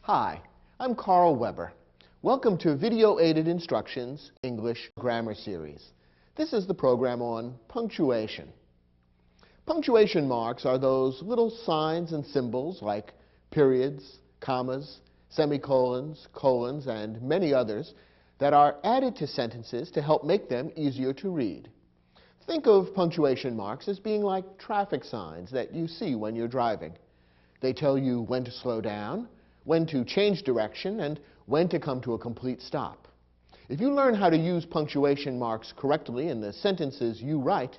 Hi, I'm Carl Weber. Welcome to Video Aided Instructions English Grammar Series. This is the program on punctuation. Punctuation marks are those little signs and symbols like periods, commas, semicolons, colons, and many others that are added to sentences to help make them easier to read. Think of punctuation marks as being like traffic signs that you see when you're driving. They tell you when to slow down, when to change direction, and when to come to a complete stop. If you learn how to use punctuation marks correctly in the sentences you write,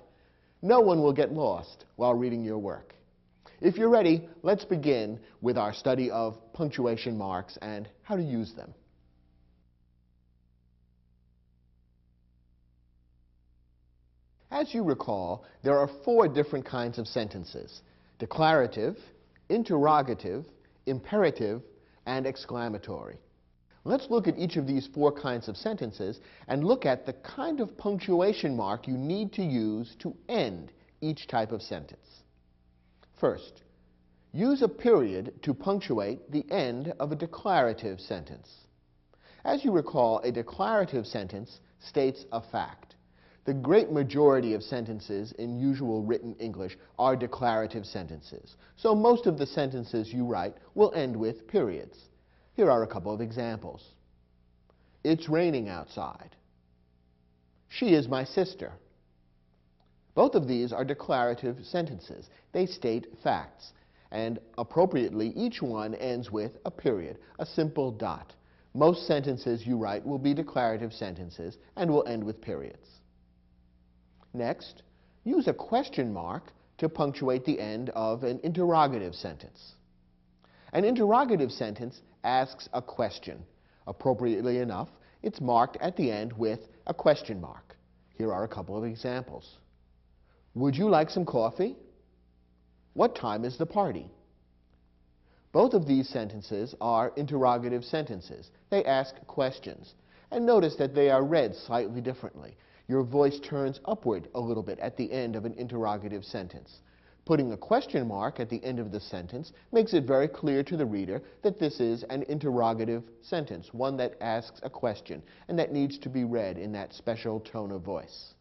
no one will get lost while reading your work. If you're ready, let's begin with our study of punctuation marks and how to use them. As you recall, there are 4 different kinds of sentences: declarative, interrogative, imperative, and exclamatory. Let's look at each of these 4 kinds of sentences and look at the kind of punctuation mark you need to use to end each type of sentence. First, use a period to punctuate the end of a declarative sentence. As you recall, a declarative sentence states a fact. The great majority of sentences in usual written English are declarative sentences, so most of the sentences you write will end with periods. Here are a couple of examples. It's raining outside. She is my sister. Both of these are declarative sentences. They state facts, and appropriately each one ends with a period, a simple dot. Most sentences you write will be declarative sentences and will end with periods. Next, use a question mark to punctuate the end of an interrogative sentence. An interrogative sentence asks a question. Appropriately enough, it's marked at the end with a question mark. Here are a couple of examples. Would you like some coffee? What time is the party? Both of these sentences are interrogative sentences. They ask questions. And notice that they are read slightly differently. Your voice turns upward a little bit at the end of an interrogative sentence. Putting a question mark at the end of the sentence makes it very clear to the reader that this is an interrogative sentence, one that asks a question, and that needs to be read in that special tone of voice.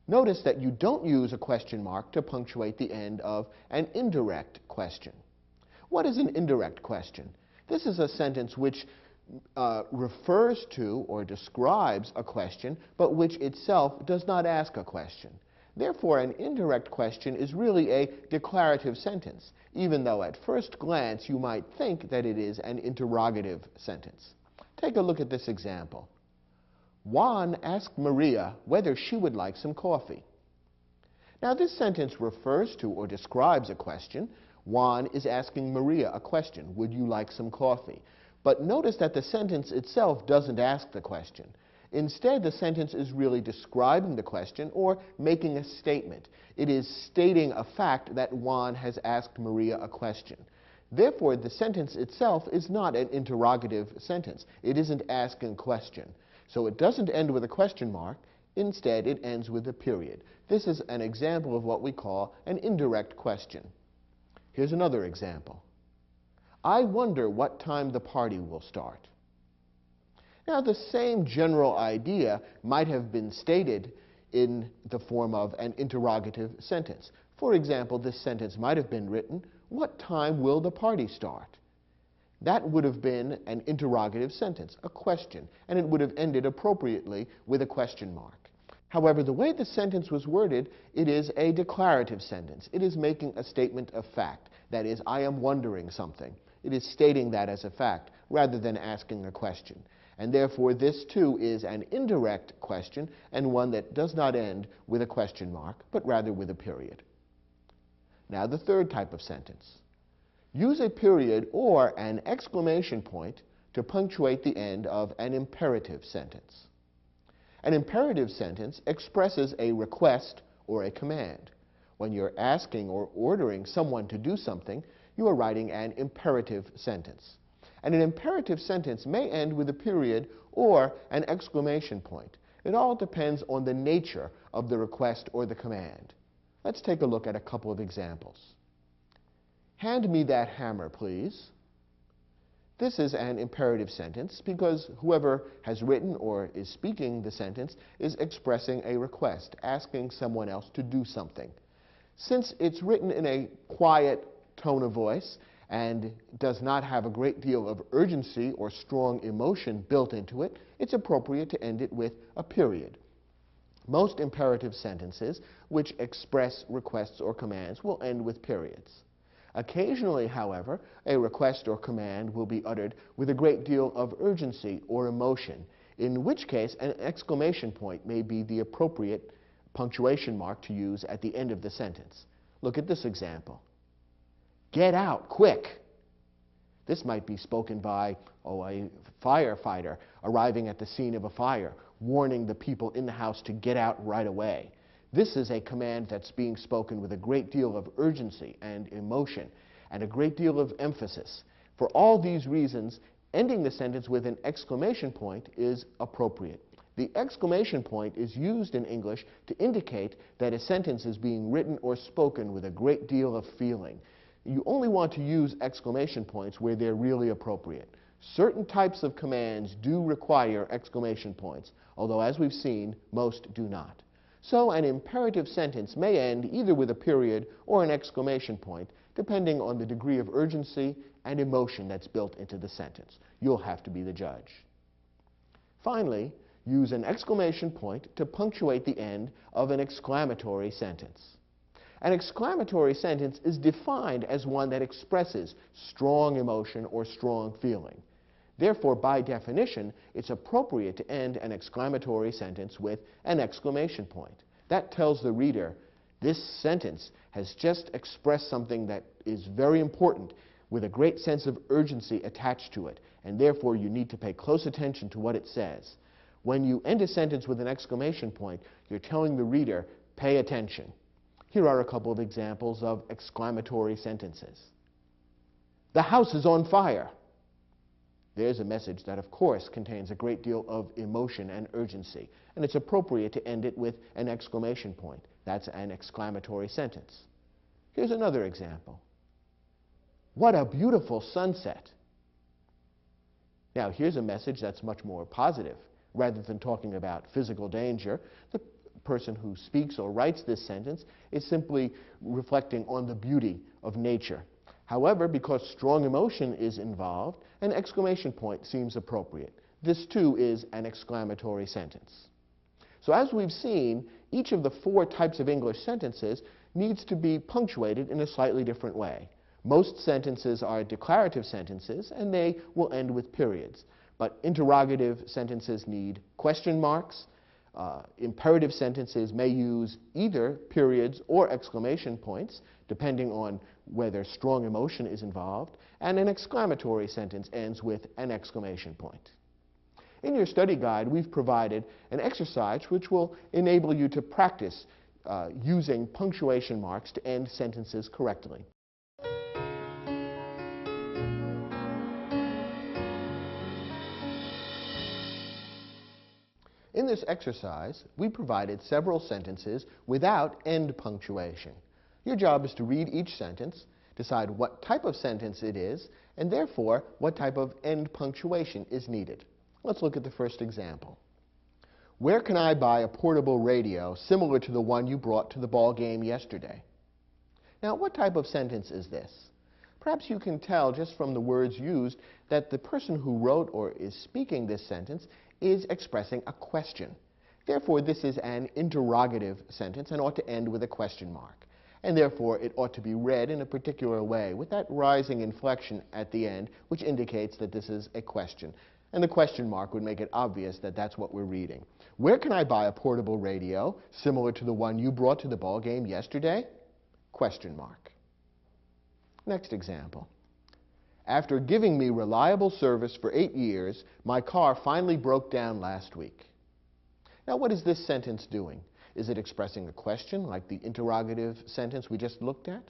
Notice that you don't use a question mark to punctuate the end of an indirect question. What is an indirect question? This is a sentence which refers to or describes a question, but which itself does not ask a question. Therefore, an indirect question is really a declarative sentence, even though at first glance you might think that it is an interrogative sentence. Take a look at this example. Juan asked Maria whether she would like some coffee. Now, this sentence refers to or describes a question. Juan is asking Maria a question. Would you like some coffee? But notice that the sentence itself doesn't ask the question. Instead, the sentence is really describing the question or making a statement. It is stating a fact that Juan has asked Maria a question. Therefore, the sentence itself is not an interrogative sentence. It isn't asking a question. So it doesn't end with a question mark. Instead, it ends with a period. This is an example of what we call an indirect question. Here's another example. I wonder what time the party will start. Now, the same general idea might have been stated in the form of an interrogative sentence. For example, this sentence might have been written, what time will the party start? That would have been an interrogative sentence, a question, and it would have ended appropriately with a question mark. However, the way the sentence was worded, it is a declarative sentence. It is making a statement of fact. That is, I am wondering something. It is stating that as a fact rather than asking a question. And therefore, this too is an indirect question and one that does not end with a question mark, but rather with a period. Now, the third type of sentence. Use a period or an exclamation point to punctuate the end of an imperative sentence. An imperative sentence expresses a request or a command. When you're asking or ordering someone to do something, you are writing an imperative sentence. And an imperative sentence may end with a period or an exclamation point. It all depends on the nature of the request or the command. Let's take a look at a couple of examples. Hand me that hammer, please. This is an imperative sentence because whoever has written or is speaking the sentence is expressing a request, asking someone else to do something. Since it's written in a quiet tone of voice and does not have a great deal of urgency or strong emotion built into it, it's appropriate to end it with a period. Most imperative sentences which express requests or commands will end with periods. Occasionally, however, a request or command will be uttered with a great deal of urgency or emotion, in which case an exclamation point may be the appropriate punctuation mark to use at the end of the sentence. Look at this example. Get out, quick! This might be spoken by a firefighter arriving at the scene of a fire, warning the people in the house to get out right away. This is a command that's being spoken with a great deal of urgency and emotion and a great deal of emphasis. For all these reasons, ending the sentence with an exclamation point is appropriate. The exclamation point is used in English to indicate that a sentence is being written or spoken with a great deal of feeling. You only want to use exclamation points where they're really appropriate. Certain types of commands do require exclamation points, although as we've seen, most do not. So an imperative sentence may end either with a period or an exclamation point, depending on the degree of urgency and emotion that's built into the sentence. You'll have to be the judge. Finally, use an exclamation point to punctuate the end of an exclamatory sentence. An exclamatory sentence is defined as one that expresses strong emotion or strong feeling. Therefore, by definition, it's appropriate to end an exclamatory sentence with an exclamation point. That tells the reader, this sentence has just expressed something that is very important with a great sense of urgency attached to it, and therefore you need to pay close attention to what it says. When you end a sentence with an exclamation point, you're telling the reader, pay attention. Here are a couple of examples of exclamatory sentences. The house is on fire. There's a message that, of course, contains a great deal of emotion and urgency, and it's appropriate to end it with an exclamation point. That's an exclamatory sentence. Here's another example. What a beautiful sunset. Now, here's a message that's much more positive. Rather than talking about physical danger, the person who speaks or writes this sentence is simply reflecting on the beauty of nature. However, because strong emotion is involved, an exclamation point seems appropriate. This, too, is an exclamatory sentence. So as we've seen, each of the four types of English sentences needs to be punctuated in a slightly different way. Most sentences are declarative sentences, and they will end with periods. But interrogative sentences need question marks. Imperative sentences may use either periods or exclamation points, depending on whether strong emotion is involved, and an exclamatory sentence ends with an exclamation point. In your study guide, we've provided an exercise which will enable you to practice using punctuation marks to end sentences correctly. In this exercise, we provided several sentences without end punctuation. Your job is to read each sentence, decide what type of sentence it is, and therefore what type of end punctuation is needed. Let's look at the first example. Where can I buy a portable radio similar to the one you brought to the ball game yesterday? Now, what type of sentence is this? Perhaps you can tell just from the words used that the person who wrote or is speaking this sentence is expressing a question. Therefore, this is an interrogative sentence and ought to end with a question mark. And therefore, it ought to be read in a particular way with that rising inflection at the end, which indicates that this is a question. And the question mark would make it obvious that that's what we're reading. Where can I buy a portable radio similar to the one you brought to the ball game yesterday? Question mark. Next example. After giving me reliable service for 8 years, my car finally broke down last week. Now, what is this sentence doing? Is it expressing a question, like the interrogative sentence we just looked at?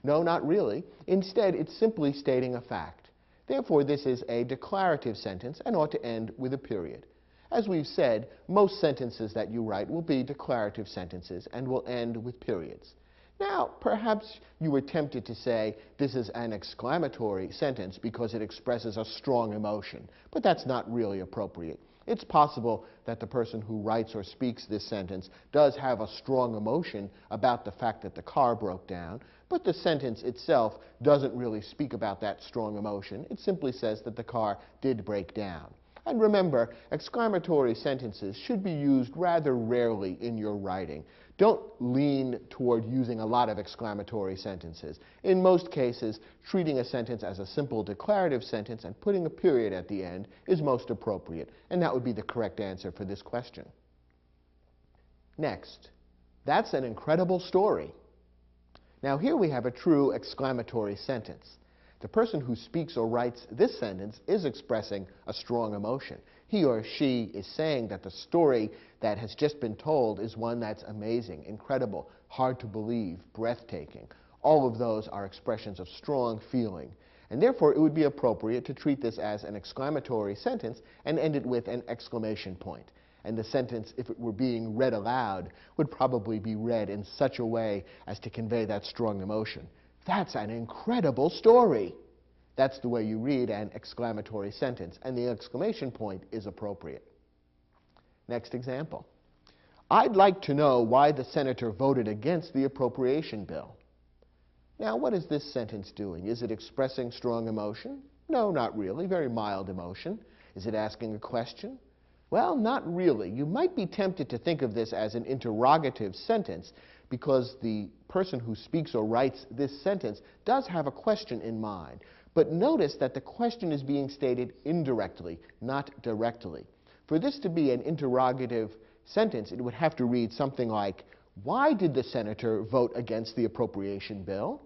No, not really. Instead, it's simply stating a fact. Therefore, this is a declarative sentence and ought to end with a period. As we've said, most sentences that you write will be declarative sentences and will end with periods. Now, perhaps you were tempted to say this is an exclamatory sentence because it expresses a strong emotion, but that's not really appropriate. It's possible that the person who writes or speaks this sentence does have a strong emotion about the fact that the car broke down, but the sentence itself doesn't really speak about that strong emotion. It simply says that the car did break down. And remember, exclamatory sentences should be used rather rarely in your writing. Don't lean toward using a lot of exclamatory sentences. In most cases, treating a sentence as a simple declarative sentence and putting a period at the end is most appropriate, and that would be the correct answer for this question. Next, that's an incredible story. Now here we have a true exclamatory sentence. The person who speaks or writes this sentence is expressing a strong emotion. He or she is saying that the story that has just been told is one that's amazing, incredible, hard to believe, breathtaking. All of those are expressions of strong feeling. And therefore, it would be appropriate to treat this as an exclamatory sentence and end it with an exclamation point. And the sentence, if it were being read aloud, would probably be read in such a way as to convey that strong emotion. That's an incredible story. That's the way you read an exclamatory sentence, and the exclamation point is appropriate. Next example. I'd like to know why the senator voted against the appropriation bill. Now, what is this sentence doing? Is it expressing strong emotion? No, not really. Very mild emotion. Is it asking a question? Well, not really. You might be tempted to think of this as an interrogative sentence because the person who speaks or writes this sentence does have a question in mind. But notice that the question is being stated indirectly, not directly. For this to be an interrogative sentence, it would have to read something like, why did the senator vote against the appropriation bill?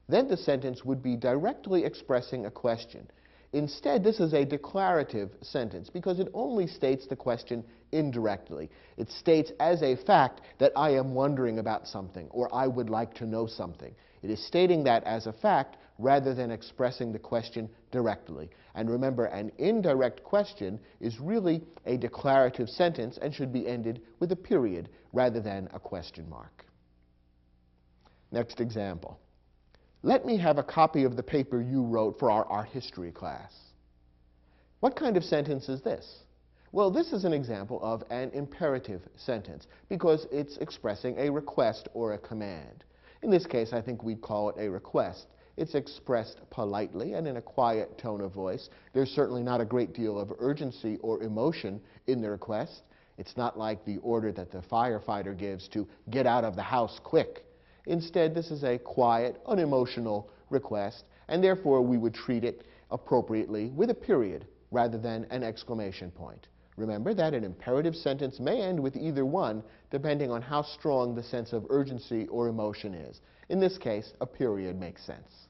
Then the sentence would be directly expressing a question. Instead, this is a declarative sentence because it only states the question indirectly. It states as a fact that I am wondering about something or I would like to know something. It is stating that as a fact rather than expressing the question directly. And remember, an indirect question is really a declarative sentence and should be ended with a period rather than a question mark. Next example. Let me have a copy of the paper you wrote for our art history class. What kind of sentence is this? Well, this is an example of an imperative sentence because it's expressing a request or a command. In this case, I think we'd call it a request. It's expressed politely and in a quiet tone of voice. There's certainly not a great deal of urgency or emotion in the request. It's not like the order that the firefighter gives to get out of the house quick. Instead, this is a quiet, unemotional request, and therefore we would treat it appropriately with a period rather than an exclamation point. Remember that an imperative sentence may end with either one, depending on how strong the sense of urgency or emotion is. In this case, a period makes sense.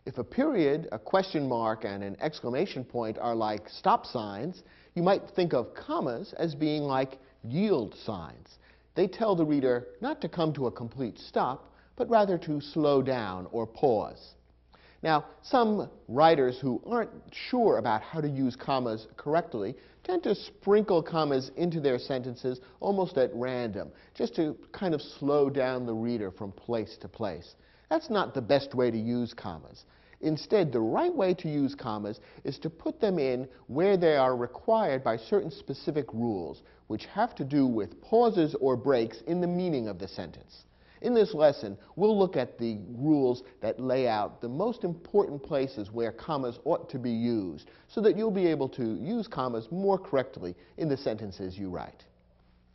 If a period, a question mark, and an exclamation point are like stop signs, you might think of commas as being like yield signs. They tell the reader not to come to a complete stop, but rather to slow down or pause. Now, some writers who aren't sure about how to use commas correctly tend to sprinkle commas into their sentences almost at random, just to kind of slow down the reader from place to place. That's not the best way to use commas. Instead, the right way to use commas is to put them in where they are required by certain specific rules, which have to do with pauses or breaks in the meaning of the sentence. In this lesson, we'll look at the rules that lay out the most important places where commas ought to be used, so that you'll be able to use commas more correctly in the sentences you write.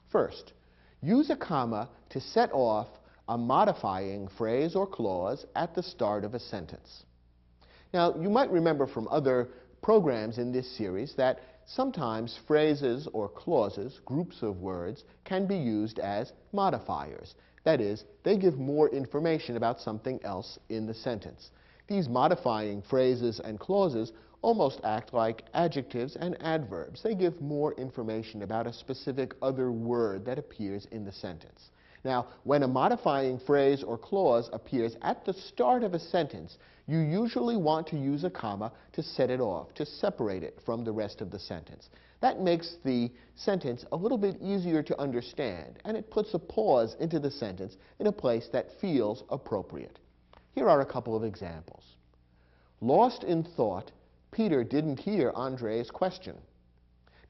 First, use a comma to set off a modifying phrase or clause at the start of a sentence. Now, you might remember from other programs in this series that sometimes phrases or clauses, groups of words, can be used as modifiers. That is, they give more information about something else in the sentence. These modifying phrases and clauses almost act like adjectives and adverbs. They give more information about a specific other word that appears in the sentence. Now, when a modifying phrase or clause appears at the start of a sentence, you usually want to use a comma to set it off, to separate it from the rest of the sentence. That makes the sentence a little bit easier to understand, and it puts a pause into the sentence in a place that feels appropriate. Here are a couple of examples. Lost in thought, Peter didn't hear Andre's question.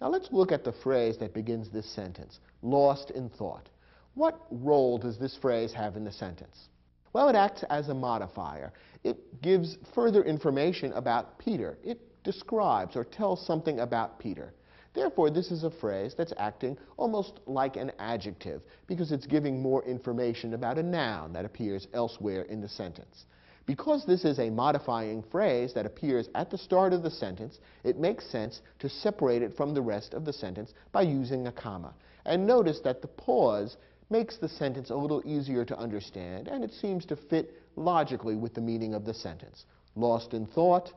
Now let's look at the phrase that begins this sentence, lost in thought. What role does this phrase have in the sentence? Well, it acts as a modifier. It gives further information about Peter. It describes or tells something about Peter. Therefore, this is a phrase that's acting almost like an adjective because it's giving more information about a noun that appears elsewhere in the sentence. Because this is a modifying phrase that appears at the start of the sentence, it makes sense to separate it from the rest of the sentence by using a comma. And notice that the pause makes the sentence a little easier to understand, and it seems to fit logically with the meaning of the sentence. Lost in thought,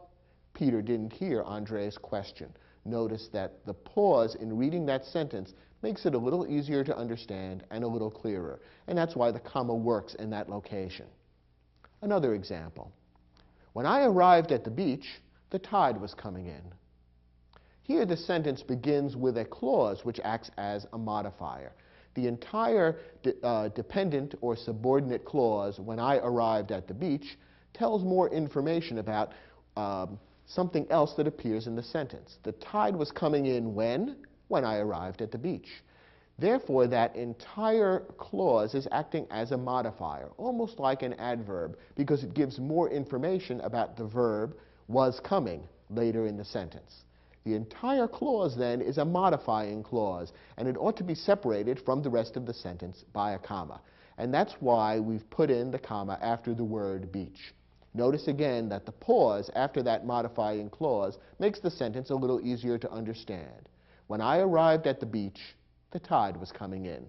Peter didn't hear Andre's question. Notice that the pause in reading that sentence makes it a little easier to understand and a little clearer, and that's why the comma works in that location. Another example. When I arrived at the beach, the tide was coming in. Here the sentence begins with a clause which acts as a modifier. The entire dependent or subordinate clause, when I arrived at the beach, tells more information about something else that appears in the sentence. The tide was coming in when? When I arrived at the beach. Therefore, that entire clause is acting as a modifier, almost like an adverb, because it gives more information about the verb was coming later in the sentence. The entire clause, then, is a modifying clause, and it ought to be separated from the rest of the sentence by a comma. And that's why we've put in the comma after the word beach. Notice again that the pause after that modifying clause makes the sentence a little easier to understand. When I arrived at the beach, the tide was coming in.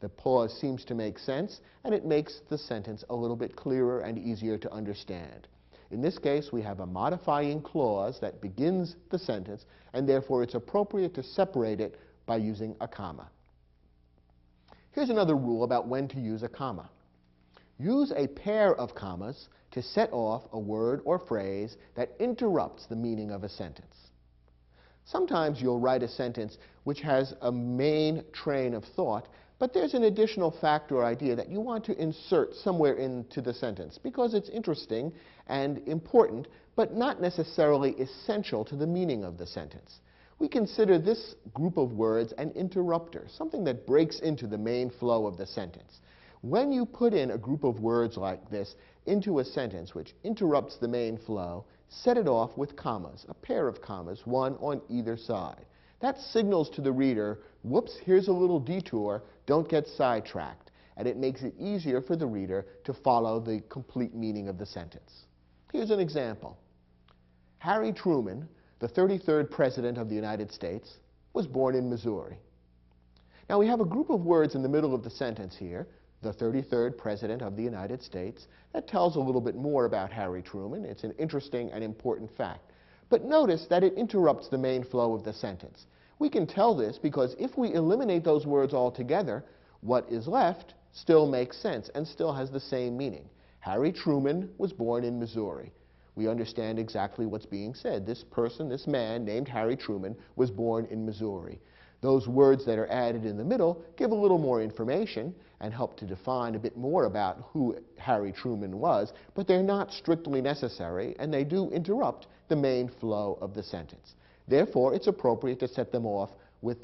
The pause seems to make sense, and it makes the sentence a little bit clearer and easier to understand. In this case, we have a modifying clause that begins the sentence, and therefore it's appropriate to separate it by using a comma. Here's another rule about when to use a comma. Use a pair of commas to set off a word or phrase that interrupts the meaning of a sentence. Sometimes you'll write a sentence which has a main train of thought, but there's an additional fact or idea that you want to insert somewhere into the sentence because it's interesting and important, but not necessarily essential to the meaning of the sentence. We consider this group of words an interrupter, something that breaks into the main flow of the sentence. When you put in a group of words like this into a sentence which interrupts the main flow, set it off with commas, a pair of commas, one on either side. That signals to the reader, whoops, here's a little detour, don't get sidetracked, and it makes it easier for the reader to follow the complete meaning of the sentence. Here's an example. Harry Truman, the 33rd President of the United States, was born in Missouri. Now we have a group of words in the middle of the sentence here, the 33rd President of the United States. That tells a little bit more about Harry Truman. It's an interesting and important fact. But notice that it interrupts the main flow of the sentence. We can tell this because if we eliminate those words altogether, what is left still makes sense and still has the same meaning. Harry Truman was born in Missouri. We understand exactly what's being said. This person, this man named Harry Truman, was born in Missouri. Those words that are added in the middle give a little more information and help to define a bit more about who Harry Truman was, but they're not strictly necessary, and they do interrupt the main flow of the sentence. Therefore, it's appropriate to set them off with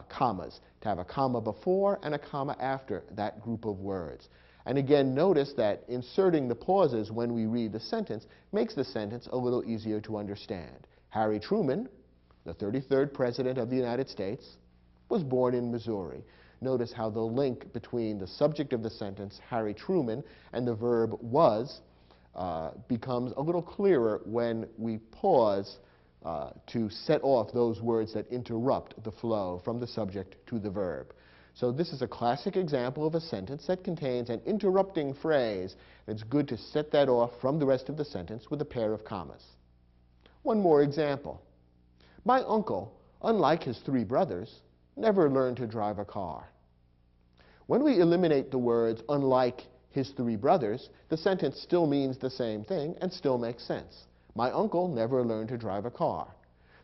commas, to have a comma before and a comma after that group of words. And again, notice that inserting the pauses when we read the sentence makes the sentence a little easier to understand. Harry Truman, the 33rd President of the United States, was born in Missouri. Notice how the link between the subject of the sentence, Harry Truman, and the verb was becomes a little clearer when we pause to set off those words that interrupt the flow from the subject to the verb. So this is a classic example of a sentence that contains an interrupting phrase. It's good to set that off from the rest of the sentence with a pair of commas. One more example. My uncle, unlike his three brothers, never learned to drive a car. When we eliminate the words unlike his three brothers, the sentence still means the same thing and still makes sense. My uncle never learned to drive a car.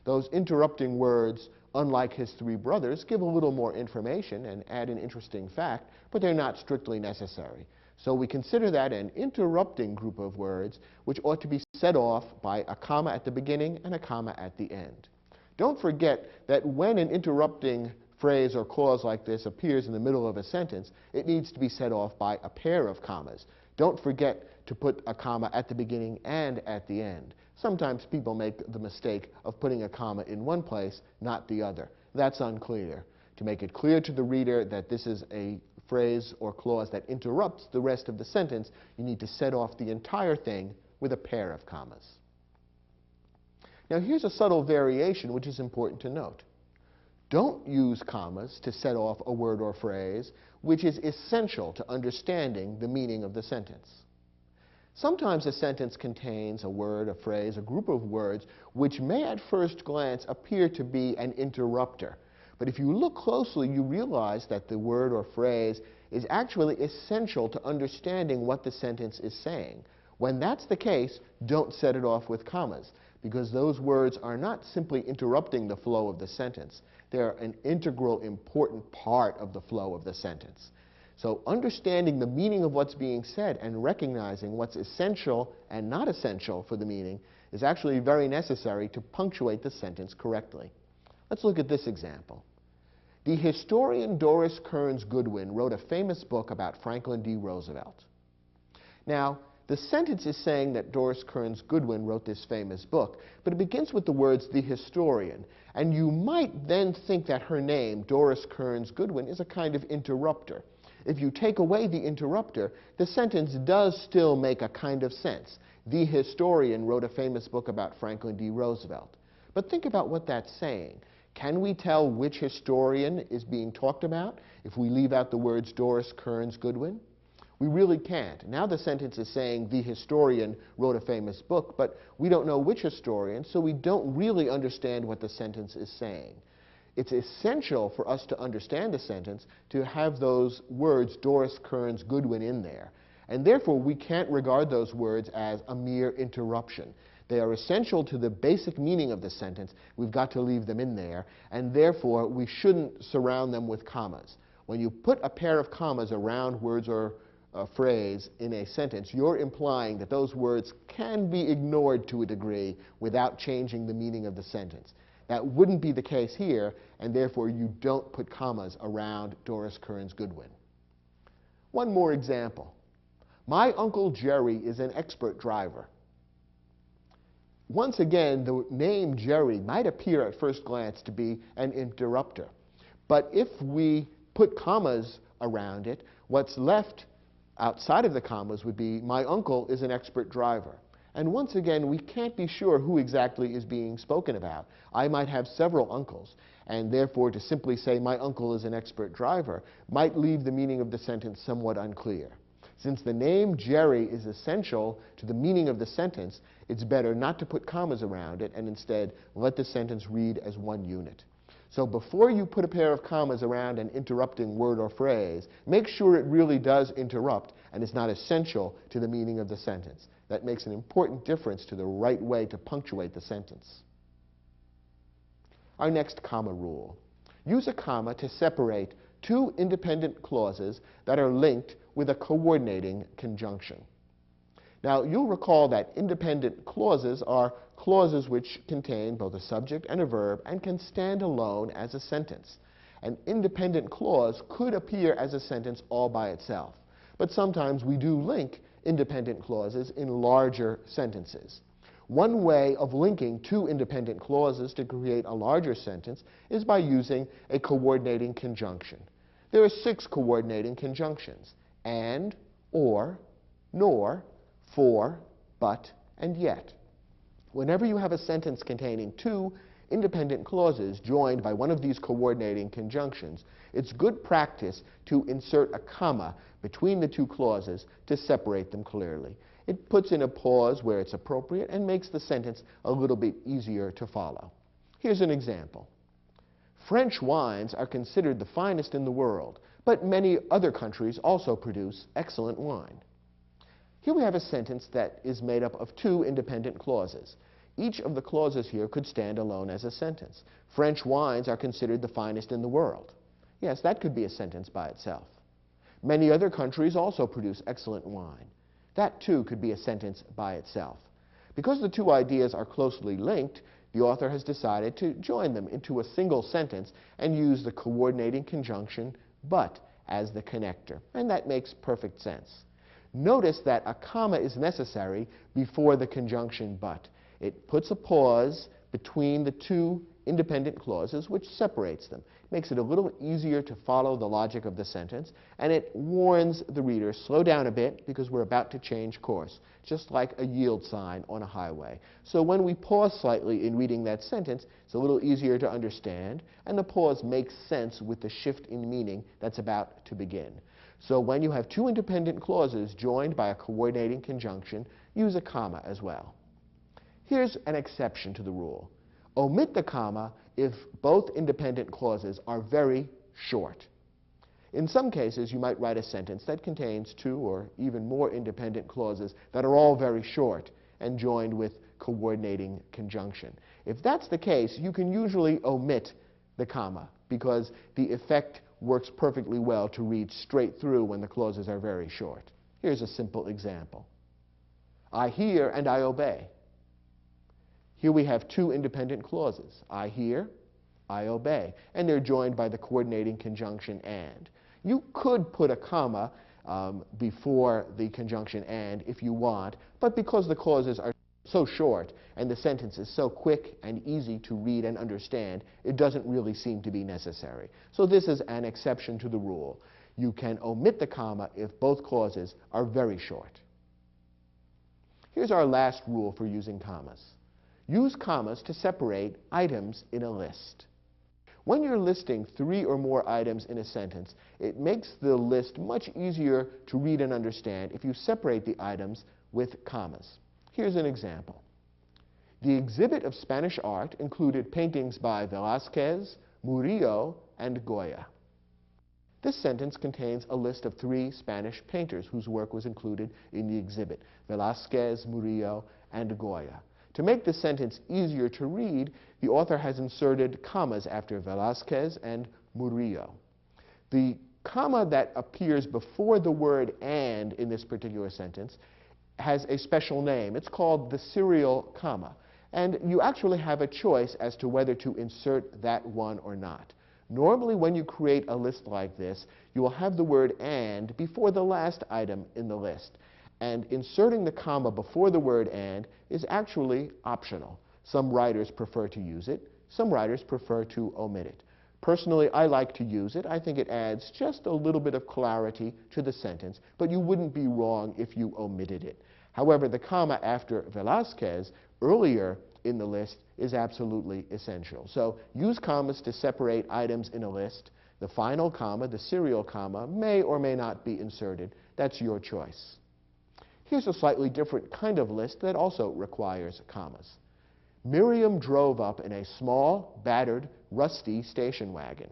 Those interrupting words, unlike his three brothers, give a little more information and add an interesting fact, but they're not strictly necessary. So we consider that an interrupting group of words which ought to be set off by a comma at the beginning and a comma at the end. Don't forget that when an interrupting phrase or clause like this appears in the middle of a sentence, it needs to be set off by a pair of commas. Don't forget to put a comma at the beginning and at the end. Sometimes people make the mistake of putting a comma in one place, not the other. That's unclear. To make it clear to the reader that this is a phrase or clause that interrupts the rest of the sentence, you need to set off the entire thing with a pair of commas. Now here's a subtle variation which is important to note. Don't use commas to set off a word or phrase which is essential to understanding the meaning of the sentence. Sometimes a sentence contains a word, a phrase, a group of words which may at first glance appear to be an interrupter. But if you look closely, you realize that the word or phrase is actually essential to understanding what the sentence is saying. When that's the case, don't set it off with commas, because those words are not simply interrupting the flow of the sentence. They're an integral, important part of the flow of the sentence. So understanding the meaning of what's being said and recognizing what's essential and not essential for the meaning is actually very necessary to punctuate the sentence correctly. Let's look at this example. The historian Doris Kearns Goodwin wrote a famous book about Franklin D. Roosevelt. Now, the sentence is saying that Doris Kearns Goodwin wrote this famous book, but it begins with the words, the historian, and you might then think that her name, Doris Kearns Goodwin, is a kind of interrupter. If you take away the interrupter, the sentence does still make a kind of sense. The historian wrote a famous book about Franklin D. Roosevelt. But think about what that's saying. Can we tell which historian is being talked about if we leave out the words Doris Kearns Goodwin? We really can't. Now the sentence is saying the historian wrote a famous book, but we don't know which historian, so we don't really understand what the sentence is saying. It's essential for us to understand the sentence to have those words Doris Kearns Goodwin in there. And therefore, we can't regard those words as a mere interruption. They are essential to the basic meaning of the sentence. We've got to leave them in there, and therefore we shouldn't surround them with commas. When you put a pair of commas around words or a phrase in a sentence, you're implying that those words can be ignored to a degree without changing the meaning of the sentence. That wouldn't be the case here, and therefore you don't put commas around Doris Kearns Goodwin. One more example. My Uncle Jerry is an expert driver. Once again, the name Jerry might appear at first glance to be an interrupter. But if we put commas around it, what's left outside of the commas would be, my uncle is an expert driver. And once again, we can't be sure who exactly is being spoken about. I might have several uncles, and therefore to simply say my uncle is an expert driver might leave the meaning of the sentence somewhat unclear. Since the name Jerry is essential to the meaning of the sentence, it's better not to put commas around it and instead let the sentence read as one unit. So before you put a pair of commas around an interrupting word or phrase, make sure it really does interrupt and is not essential to the meaning of the sentence. That makes an important difference to the right way to punctuate the sentence. Our next comma rule. Use a comma to separate two independent clauses that are linked with a coordinating conjunction. Now, you'll recall that independent clauses are clauses which contain both a subject and a verb and can stand alone as a sentence. An independent clause could appear as a sentence all by itself, but sometimes we do link independent clauses in larger sentences. One way of linking two independent clauses to create a larger sentence is by using a coordinating conjunction. There are 6 coordinating conjunctions: and, or, nor, for, but, and yet. Whenever you have a sentence containing 2 independent clauses joined by one of these coordinating conjunctions, it's good practice to insert a comma between the 2 clauses to separate them clearly. It puts in a pause where it's appropriate and makes the sentence a little bit easier to follow. Here's an example. French wines are considered the finest in the world, But many other countries also produce excellent wine. Here we have a sentence that is made up of two independent clauses. Each of the clauses here could stand alone as a sentence. French wines are considered the finest in the world. Yes, that could be a sentence by itself. Many other countries also produce excellent wine. That too could be a sentence by itself. Because the two ideas are closely linked, the author has decided to join them into a single sentence and use the coordinating conjunction but as the connector. And that makes perfect sense. Notice that a comma is necessary before the conjunction but. It puts a pause between the two independent clauses, which separates them. It makes it a little easier to follow the logic of the sentence, and it warns the reader, slow down a bit because we're about to change course, just like a yield sign on a highway. So when we pause slightly in reading that sentence, it's a little easier to understand, and the pause makes sense with the shift in meaning that's about to begin. So when you have two independent clauses joined by a coordinating conjunction, use a comma as well. Here's an exception to the rule. Omit the comma if both independent clauses are very short. In some cases, you might write a sentence that contains two or even more independent clauses that are all very short and joined with coordinating conjunction. If that's the case, you can usually omit the comma because the effect works perfectly well to read straight through when the clauses are very short. Here's a simple example. I hear and I obey. Here we have two independent clauses. I hear, I obey. And they're joined by the coordinating conjunction and. You could put a comma before the conjunction and if you want, but because the clauses are so short and the sentence is so quick and easy to read and understand, it doesn't really seem to be necessary. So this is an exception to the rule. You can omit the comma if both clauses are very short. Here's our last rule for using commas. Use commas to separate items in a list. When you're listing three or more items in a sentence, it makes the list much easier to read and understand if you separate the items with commas. Here's an example. The exhibit of Spanish art included paintings by Velázquez, Murillo, and Goya. This sentence contains a list of three Spanish painters whose work was included in the exhibit: Velázquez, Murillo, and Goya. To make the sentence easier to read, the author has inserted commas after Velázquez and Murillo. The comma that appears before the word and in this particular sentence has a special name. It's called the serial comma. And you actually have a choice as to whether to insert that one or not. Normally, when you create a list like this, you will have the word and before the last item in the list. And inserting the comma before the word and is actually optional. Some writers prefer to use it. Some writers prefer to omit it. Personally, I like to use it. I think it adds just a little bit of clarity to the sentence, but you wouldn't be wrong if you omitted it. However, the comma after Velázquez earlier in the list is absolutely essential. So use commas to separate items in a list. The final comma, the serial comma, may or may not be inserted. That's your choice. Here's a slightly different kind of list that also requires commas. Miriam drove up in a small, battered, rusty station wagon.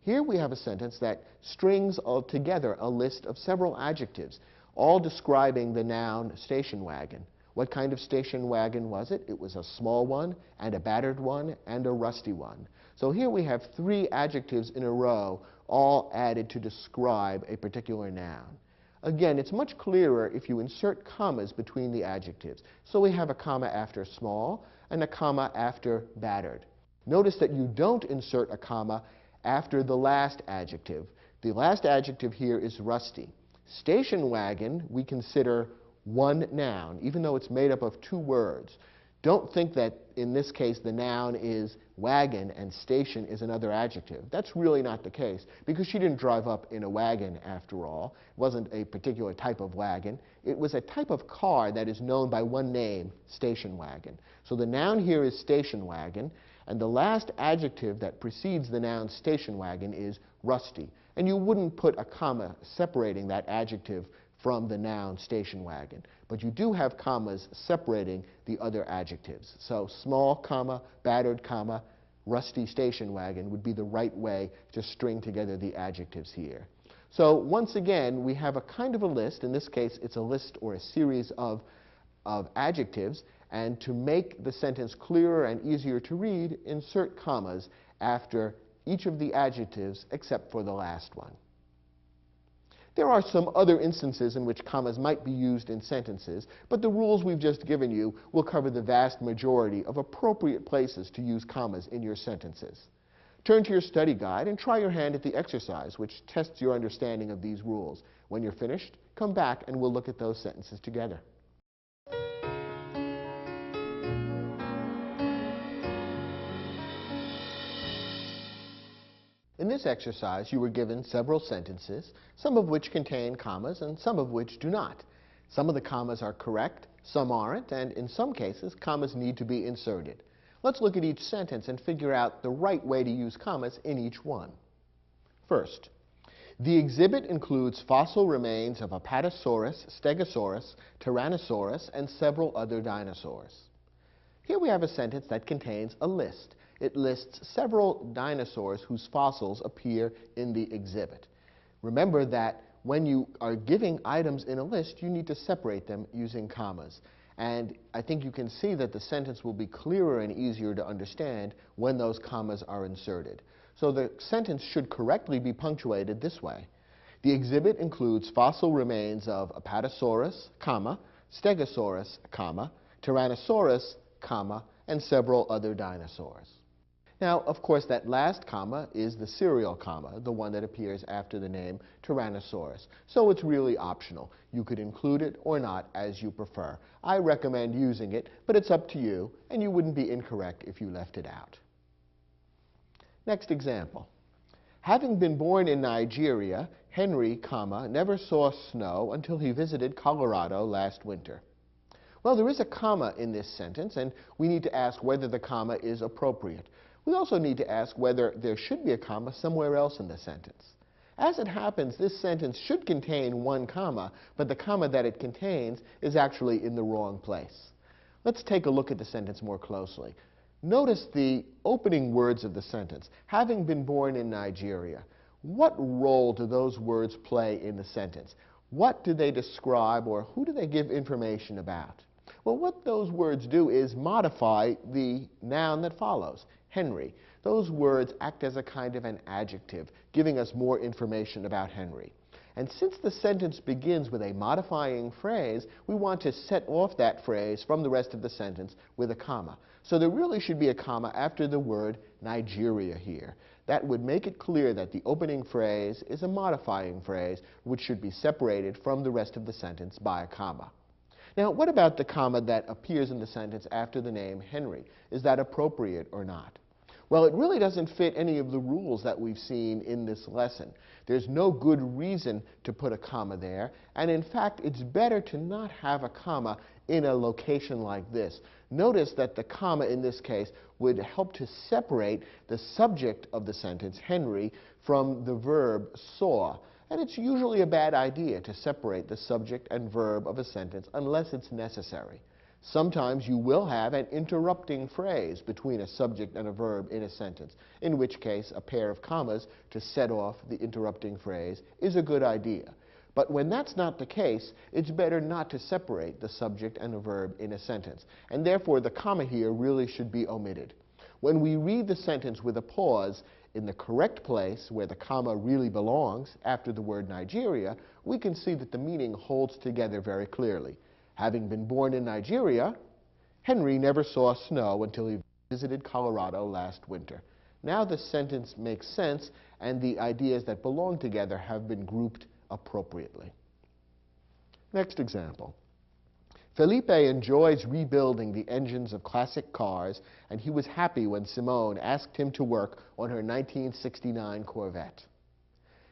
Here we have a sentence that strings together a list of several adjectives, all describing the noun station wagon. What kind of station wagon was it? It was a small one, and a battered one, and a rusty one. So here we have three adjectives in a row, all added to describe a particular noun. Again, it's much clearer if you insert commas between the adjectives. So we have a comma after small and a comma after battered. Notice that you don't insert a comma after the last adjective. The last adjective here is rusty. Station wagon we consider one noun, even though it's made up of two words. Don't think that in this case the noun is wagon and station is another adjective. That's really not the case, because she didn't drive up in a wagon after all. It wasn't a particular type of wagon. It was a type of car that is known by one name, station wagon. So the noun here is station wagon, and the last adjective that precedes the noun station wagon is rusty. And you wouldn't put a comma separating that adjective from the noun station wagon. But you do have commas separating the other adjectives. So small comma, battered comma, rusty station wagon would be the right way to string together the adjectives here. So once again, we have a kind of a list. In this case, it's a list or a series of adjectives. And to make the sentence clearer and easier to read, insert commas after each of the adjectives except for the last one. There are some other instances in which commas might be used in sentences, but the rules we've just given you will cover the vast majority of appropriate places to use commas in your sentences. Turn to your study guide and try your hand at the exercise, which tests your understanding of these rules. When you're finished, come back and we'll look at those sentences together. In this exercise, you were given several sentences, some of which contain commas and some of which do not. Some of the commas are correct, some aren't, and in some cases, commas need to be inserted. Let's look at each sentence and figure out the right way to use commas in each one. First, the exhibit includes fossil remains of Apatosaurus, Stegosaurus, Tyrannosaurus, and several other dinosaurs. Here we have a sentence that contains a list. It lists several dinosaurs whose fossils appear in the exhibit. Remember that when you are giving items in a list, you need to separate them using commas. And I think you can see that the sentence will be clearer and easier to understand when those commas are inserted. So the sentence should correctly be punctuated this way. The exhibit includes fossil remains of Apatosaurus, comma, Stegosaurus, comma, Tyrannosaurus, comma, and several other dinosaurs. Now, of course, that last comma is the serial comma, the one that appears after the name Tyrannosaurus. So it's really optional. You could include it or not as you prefer. I recommend using it, but it's up to you, and you wouldn't be incorrect if you left it out. Next example. Having been born in Nigeria, Henry, comma, never saw snow until he visited Colorado last winter. Well, there is a comma in this sentence, and we need to ask whether the comma is appropriate. We also need to ask whether there should be a comma somewhere else in the sentence. As it happens, this sentence should contain one comma, but the comma that it contains is actually in the wrong place. Let's take a look at the sentence more closely. Notice the opening words of the sentence. Having been born in Nigeria. What role do those words play in the sentence? What do they describe, or who do they give information about? Well, what those words do is modify the noun that follows, Henry. Those words act as a kind of an adjective, giving us more information about Henry. And since the sentence begins with a modifying phrase, we want to set off that phrase from the rest of the sentence with a comma. So there really should be a comma after the word Nigeria here. That would make it clear that the opening phrase is a modifying phrase, which should be separated from the rest of the sentence by a comma. Now, what about the comma that appears in the sentence after the name Henry? Is that appropriate or not? Well, it really doesn't fit any of the rules that we've seen in this lesson. There's no good reason to put a comma there, and in fact, it's better to not have a comma in a location like this. Notice that the comma in this case would help to separate the subject of the sentence, Henry, from the verb saw. And it's usually a bad idea to separate the subject and verb of a sentence unless it's necessary. Sometimes you will have an interrupting phrase between a subject and a verb in a sentence, in which case a pair of commas to set off the interrupting phrase is a good idea. But when that's not the case, it's better not to separate the subject and a verb in a sentence, and therefore the comma here really should be omitted. When we read the sentence with a pause in the correct place where the comma really belongs after the word Nigeria, we can see that the meaning holds together very clearly. Having been born in Nigeria, Henry never saw snow until he visited Colorado last winter. Now the sentence makes sense, and the ideas that belong together have been grouped appropriately. Next example. Felipe enjoys rebuilding the engines of classic cars, and he was happy when Simone asked him to work on her 1969 Corvette.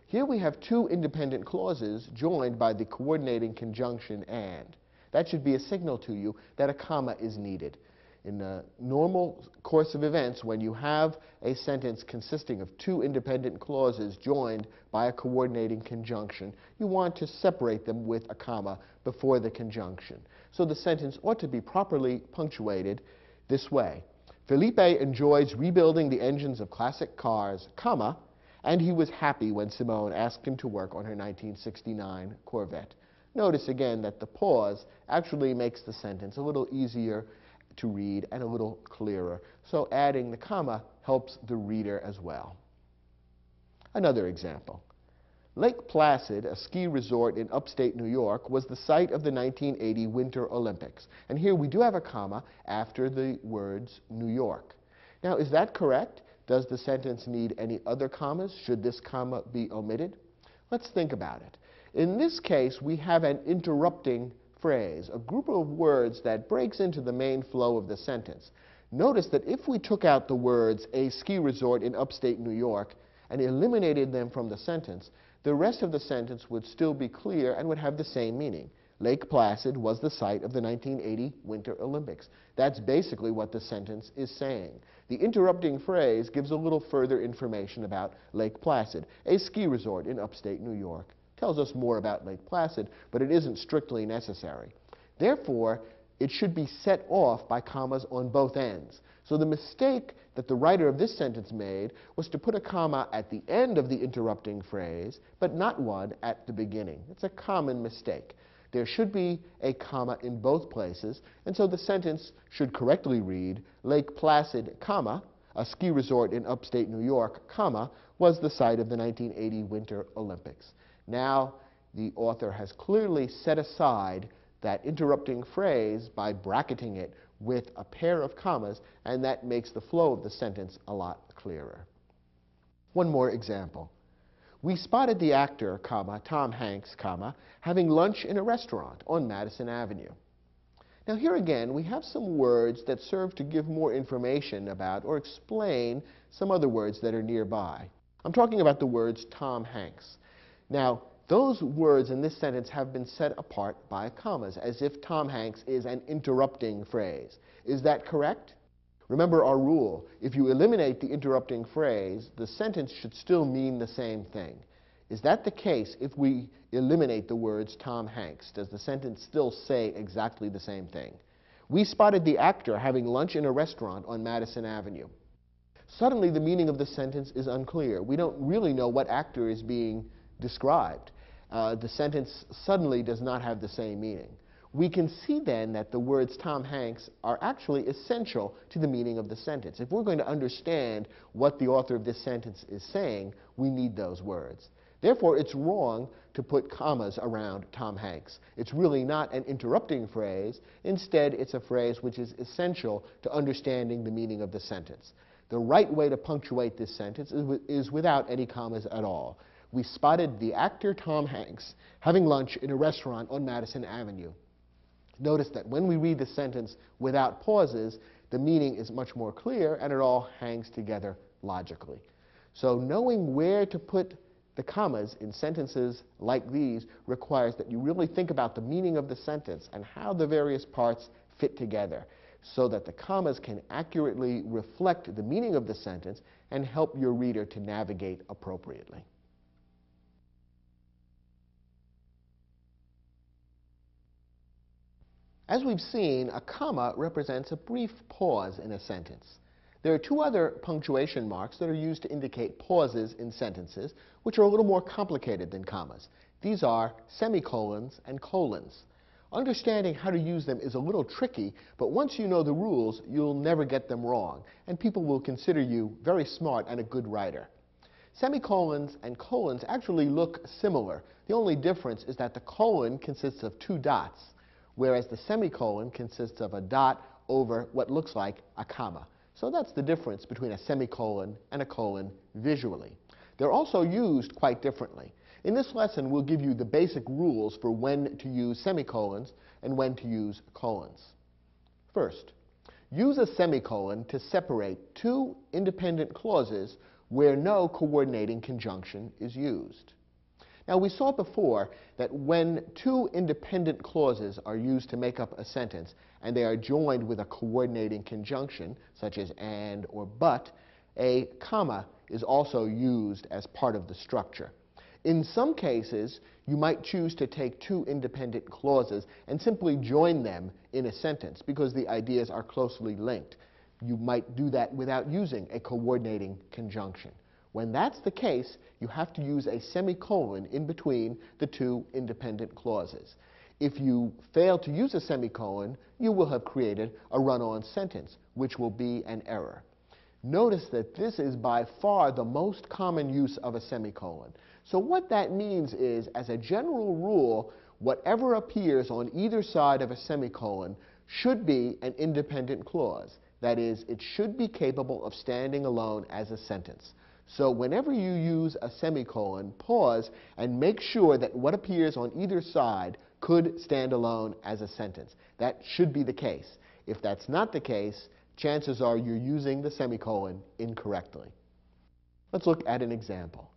Here we have two independent clauses joined by the coordinating conjunction and. That should be a signal to you that a comma is needed. In the normal course of events, when you have a sentence consisting of two independent clauses joined by a coordinating conjunction, you want to separate them with a comma before the conjunction. So the sentence ought to be properly punctuated this way. Felipe enjoys rebuilding the engines of classic cars, comma, and he was happy when Simone asked him to work on her 1969 Corvette. Notice again that the pause actually makes the sentence a little easier to read and a little clearer. So adding the comma helps the reader as well. Another example. Lake Placid, a ski resort in upstate New York, was the site of the 1980 Winter Olympics. And here we do have a comma after the words New York. Now, is that correct? Does the sentence need any other commas? Should this comma be omitted? Let's think about it. In this case, we have an interrupting phrase, a group of words that breaks into the main flow of the sentence. Notice that if we took out the words a ski resort in upstate New York and eliminated them from the sentence, the rest of the sentence would still be clear and would have the same meaning. Lake Placid was the site of the 1980 Winter Olympics. That's basically what the sentence is saying. The interrupting phrase gives a little further information about Lake Placid, a ski resort in upstate New York. Tells us more about Lake Placid, but it isn't strictly necessary. Therefore, it should be set off by commas on both ends. So the mistake that the writer of this sentence made was to put a comma at the end of the interrupting phrase, but not one at the beginning. It's a common mistake. There should be a comma in both places, and so the sentence should correctly read, Lake Placid, comma, a ski resort in upstate New York, comma, was the site of the 1980 Winter Olympics. Now, the author has clearly set aside that interrupting phrase by bracketing it with a pair of commas, and that makes the flow of the sentence a lot clearer. One more example. We spotted the actor, comma, Tom Hanks, comma, having lunch in a restaurant on Madison Avenue. Now here again, we have some words that serve to give more information about or explain some other words that are nearby. I'm talking about the words Tom Hanks. Now, those words in this sentence have been set apart by commas, as if Tom Hanks is an interrupting phrase. Is that correct? Remember our rule. If you eliminate the interrupting phrase, the sentence should still mean the same thing. Is that the case if we eliminate the words Tom Hanks? Does the sentence still say exactly the same thing? We spotted the actor having lunch in a restaurant on Madison Avenue. Suddenly, the meaning of the sentence is unclear. We don't really know what actor is being described. The sentence suddenly does not have the same meaning. We can see then that the words Tom Hanks are actually essential to the meaning of the sentence. If we're going to understand what the author of this sentence is saying, we need those words. Therefore, it's wrong to put commas around Tom Hanks. It's really not an interrupting phrase. Instead, it's a phrase which is essential to understanding the meaning of the sentence. The right way to punctuate this sentence is without any commas at all. We spotted the actor Tom Hanks having lunch in a restaurant on Madison Avenue. Notice that when we read the sentence without pauses, the meaning is much more clear and it all hangs together logically. So knowing where to put the commas in sentences like these requires that you really think about the meaning of the sentence and how the various parts fit together so that the commas can accurately reflect the meaning of the sentence and help your reader to navigate appropriately. As we've seen, a comma represents a brief pause in a sentence. There are two other punctuation marks that are used to indicate pauses in sentences, which are a little more complicated than commas. These are semicolons and colons. Understanding how to use them is a little tricky, but once you know the rules, you'll never get them wrong, and people will consider you very smart and a good writer. Semicolons and colons actually look similar. The only difference is that the colon consists of two dots, whereas the semicolon consists of a dot over what looks like a comma. So that's the difference between a semicolon and a colon visually. They're also used quite differently. In this lesson, we'll give you the basic rules for when to use semicolons and when to use colons. First, use a semicolon to separate two independent clauses where no coordinating conjunction is used. Now, we saw before that when two independent clauses are used to make up a sentence and they are joined with a coordinating conjunction, such as and or but, a comma is also used as part of the structure. In some cases, you might choose to take two independent clauses and simply join them in a sentence because the ideas are closely linked. you might do that without using a coordinating conjunction. When that's the case, you have to use a semicolon in between the two independent clauses. If you fail to use a semicolon, you will have created a run-on sentence, which will be an error. Notice that this is by far the most common use of a semicolon. So what that means is, as a general rule, whatever appears on either side of a semicolon should be an independent clause. That is, it should be capable of standing alone as a sentence. So whenever you use a semicolon, pause and make sure that what appears on either side could stand alone as a sentence. That should be the case. If that's not the case, chances are you're using the semicolon incorrectly. Let's look at an example.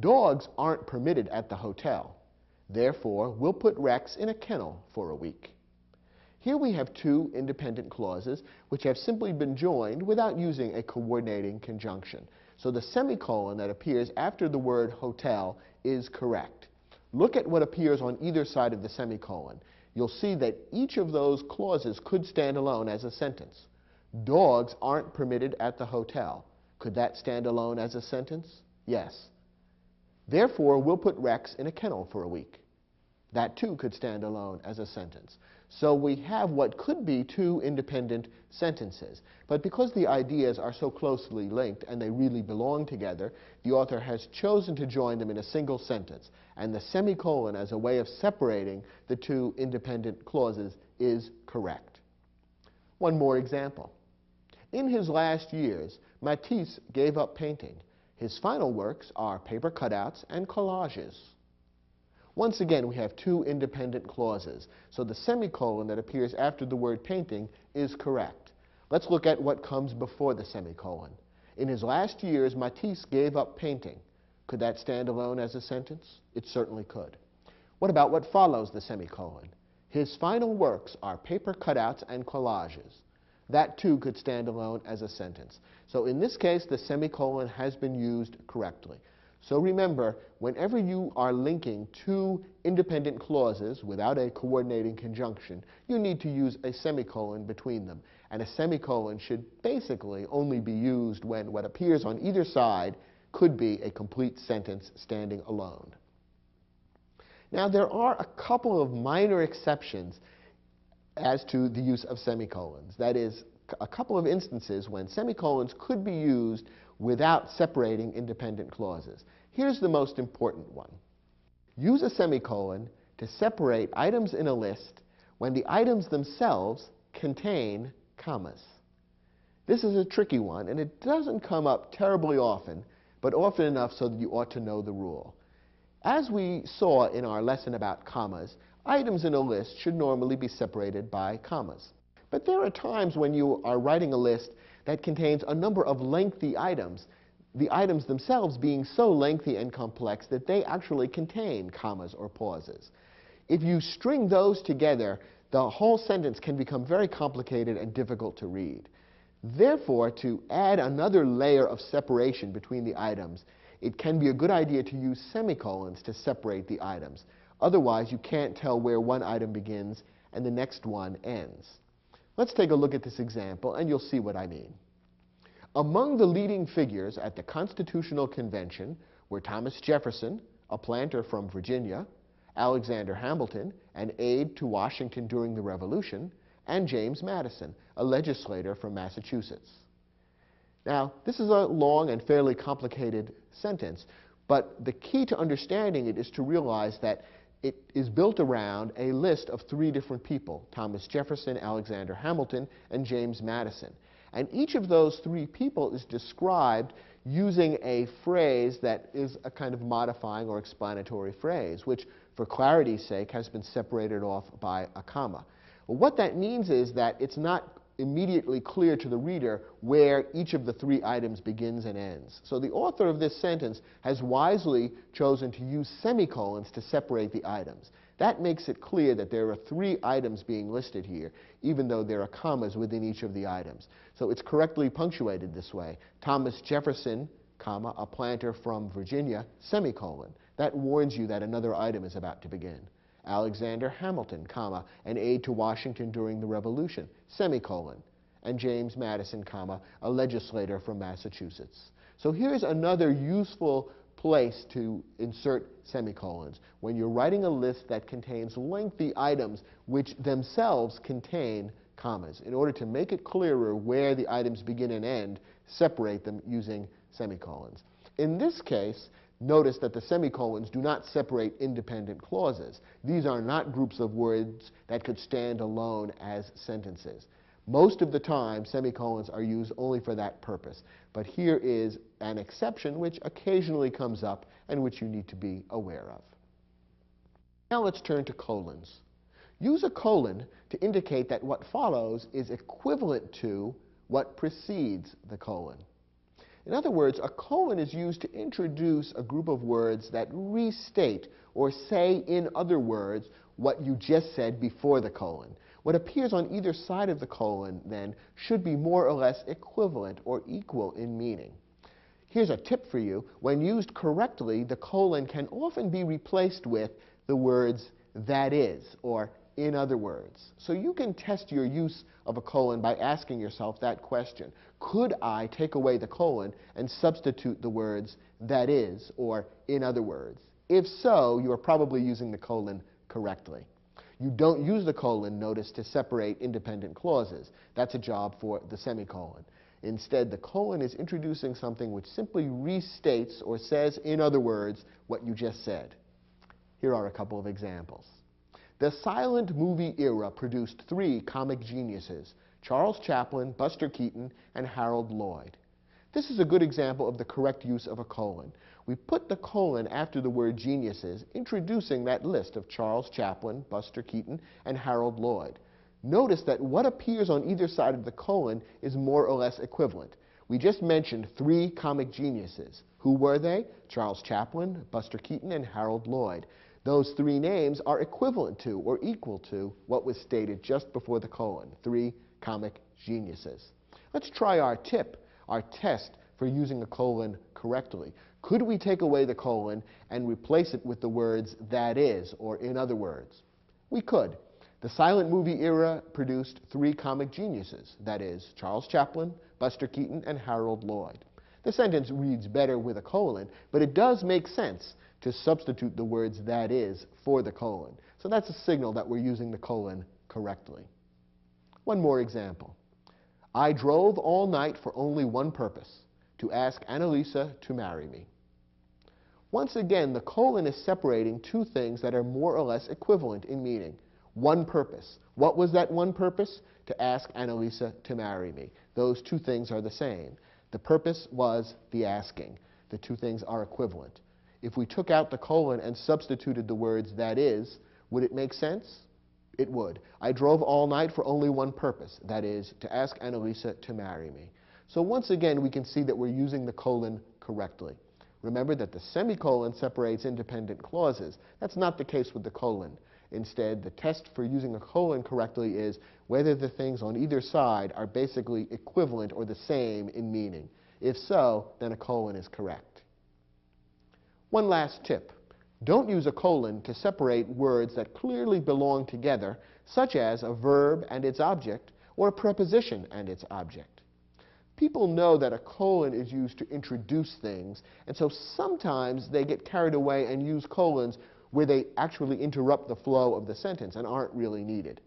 Dogs aren't permitted at the hotel. Therefore, we'll put Rex in a kennel for a week. Here we have two independent clauses which have simply been joined without using a coordinating conjunction. So the semicolon that appears after the word hotel is correct. Look at what appears on either side of the semicolon. You'll see that each of those clauses could stand alone as a sentence. Dogs aren't permitted at the hotel. Could that stand alone as a sentence? Yes. Therefore, we'll put Rex in a kennel for a week. That too could stand alone as a sentence. So we have what could be two independent sentences. But because the ideas are so closely linked and they really belong together, the author has chosen to join them in a single sentence. And the semicolon as a way of separating the two independent clauses is correct. One more example. In his last years, Matisse gave up painting. His final works are paper cutouts and collages. Once again, we have two independent clauses, so the semicolon that appears after the word painting is correct. Let's look at what comes before the semicolon. In his last years, Matisse gave up painting. Could that stand alone as a sentence? It certainly could. What about what follows the semicolon? His final works are paper cutouts and collages. That too could stand alone as a sentence. So in this case, the semicolon has been used correctly. So remember, whenever you are linking two independent clauses without a coordinating conjunction, you need to use a semicolon between them. And a semicolon should basically only be used when what appears on either side could be a complete sentence standing alone. Now, there are a couple of minor exceptions as to the use of semicolons. That is, a couple of instances when semicolons could be used without separating independent clauses. Here's the most important one. Use a semicolon to separate items in a list when the items themselves contain commas. This is a tricky one, and it doesn't come up terribly often, but often enough so that you ought to know the rule. As we saw in our lesson about commas, items in a list should normally be separated by commas. But there are times when you are writing a list that contains a number of lengthy items, the items themselves being so lengthy and complex that they actually contain commas or pauses. If you string those together, the whole sentence can become very complicated and difficult to read. Therefore, to add another layer of separation between the items, it can be a good idea to use semicolons to separate the items. Otherwise, you can't tell where one item begins and the next one ends. Let's take a look at this example, and you'll see what I mean. Among the leading figures at the Constitutional Convention were Thomas Jefferson, a planter from Virginia, Alexander Hamilton, an aide to Washington during the Revolution, and James Madison, a legislator from Massachusetts. Now, this is a long and fairly complicated sentence, but the key to understanding it is to realize that it is built around a list of three different people: Thomas Jefferson, Alexander Hamilton, and James Madison. And each of those three people is described using a phrase that is a kind of modifying or explanatory phrase, which, for clarity's sake, has been separated off by a comma. Well, what that means is that it's not immediately clear to the reader where each of the three items begins and ends. So the author of this sentence has wisely chosen to use semicolons to separate the items. That makes it clear that there are three items being listed here, even though there are commas within each of the items. So it's correctly punctuated this way: Thomas Jefferson, comma, a planter from Virginia, semicolon. That warns you that another item is about to begin. Alexander Hamilton, comma, an aide to Washington during the Revolution, semicolon. and James Madison, comma, a legislator from Massachusetts. So here's another useful place to insert semicolons when you're writing a list that contains lengthy items which themselves contain commas. In order to make it clearer where the items begin and end, separate them using semicolons. In this case, notice that the semicolons do not separate independent clauses. These are not groups of words that could stand alone as sentences. Most of the time, semicolons are used only for that purpose. But here is an exception which occasionally comes up and which you need to be aware of. Now let's turn to colons. Use a colon to indicate that what follows is equivalent to what precedes the colon. In other words, a colon is used to introduce a group of words that restate or say in other words what you just said before the colon. What appears on either side of the colon, then, should be more or less equivalent or equal in meaning. Here's a tip for you. When used correctly, the colon can often be replaced with the words that is, or in other words. So you can test your use of a colon by asking yourself that question. Could I take away the colon and substitute the words that is, or in other words? If so, you are probably using the colon correctly. You don't use the colon, notice, to separate independent clauses. That's a job for the semicolon. Instead, the colon is introducing something which simply restates or says, in other words, what you just said. Here are a couple of examples. The silent movie era produced three comic geniuses: Charles Chaplin, Buster Keaton, and Harold Lloyd. This is a good example of the correct use of a colon. We put the colon after the word geniuses, introducing that list of Charles Chaplin, Buster Keaton, and Harold Lloyd. Notice that what appears on either side of the colon is more or less equivalent. We just mentioned three comic geniuses. Who were they? Charles Chaplin, Buster Keaton, and Harold Lloyd. Those three names are equivalent to or equal to what was stated just before the colon, three comic geniuses. Let's try our tip, our test for using a colon correctly. Could we take away the colon and replace it with the words that is, or in other words? We could. The silent movie era produced three comic geniuses, that is, Charles Chaplin, Buster Keaton, and Harold Lloyd. The sentence reads better with a colon, but it does make sense to substitute the words that is for the colon. So that's a signal that we're using the colon correctly. One more example. I drove all night for only one purpose, to ask Annalisa to marry me. Once again, the colon is separating two things that are more or less equivalent in meaning. One purpose. What was that one purpose? To ask Annalisa to marry me. Those two things are the same. The purpose was the asking. The two things are equivalent. If we took out the colon and substituted the words that is, would it make sense? It would. I drove all night for only one purpose, that is, to ask Annalisa to marry me. So once again, we can see that we're using the colon correctly. Remember that the semicolon separates independent clauses. That's not the case with the colon. Instead, the test for using a colon correctly is whether the things on either side are basically equivalent or the same in meaning. If so, then a colon is correct. One last tip. Don't use a colon to separate words that clearly belong together, such as a verb and its object, or a preposition and its object. People know that a colon is used to introduce things, and so sometimes they get carried away and use colons where they actually interrupt the flow of the sentence and aren't really needed.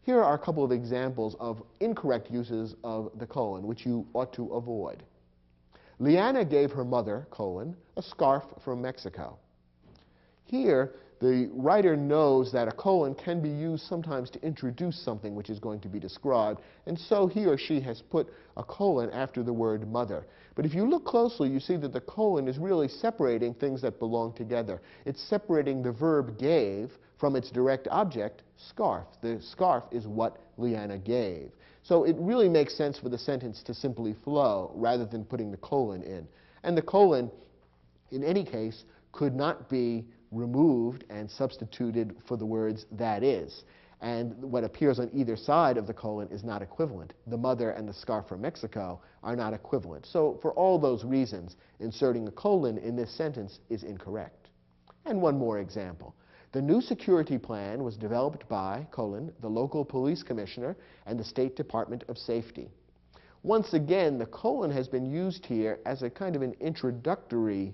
Here are a couple of examples of incorrect uses of the colon, which you ought to avoid. Leanna gave her mother, colon, a scarf from Mexico. Here, the writer knows that a colon can be used sometimes to introduce something which is going to be described, and so he or she has put a colon after the word mother. But if you look closely, you see that the colon is really separating things that belong together. It's separating the verb gave from its direct object, scarf. The scarf is what Leanna gave. So it really makes sense for the sentence to simply flow rather than putting the colon in. And the colon, in any case, could not be removed and substituted for the words that is. And what appears on either side of the colon is not equivalent. The mother and the scarf from Mexico are not equivalent. So for all those reasons, inserting a colon in this sentence is incorrect. And one more example. The new security plan was developed by, the local police commissioner and the State Department of Safety. Once again, the colon has been used here as a kind of an introductory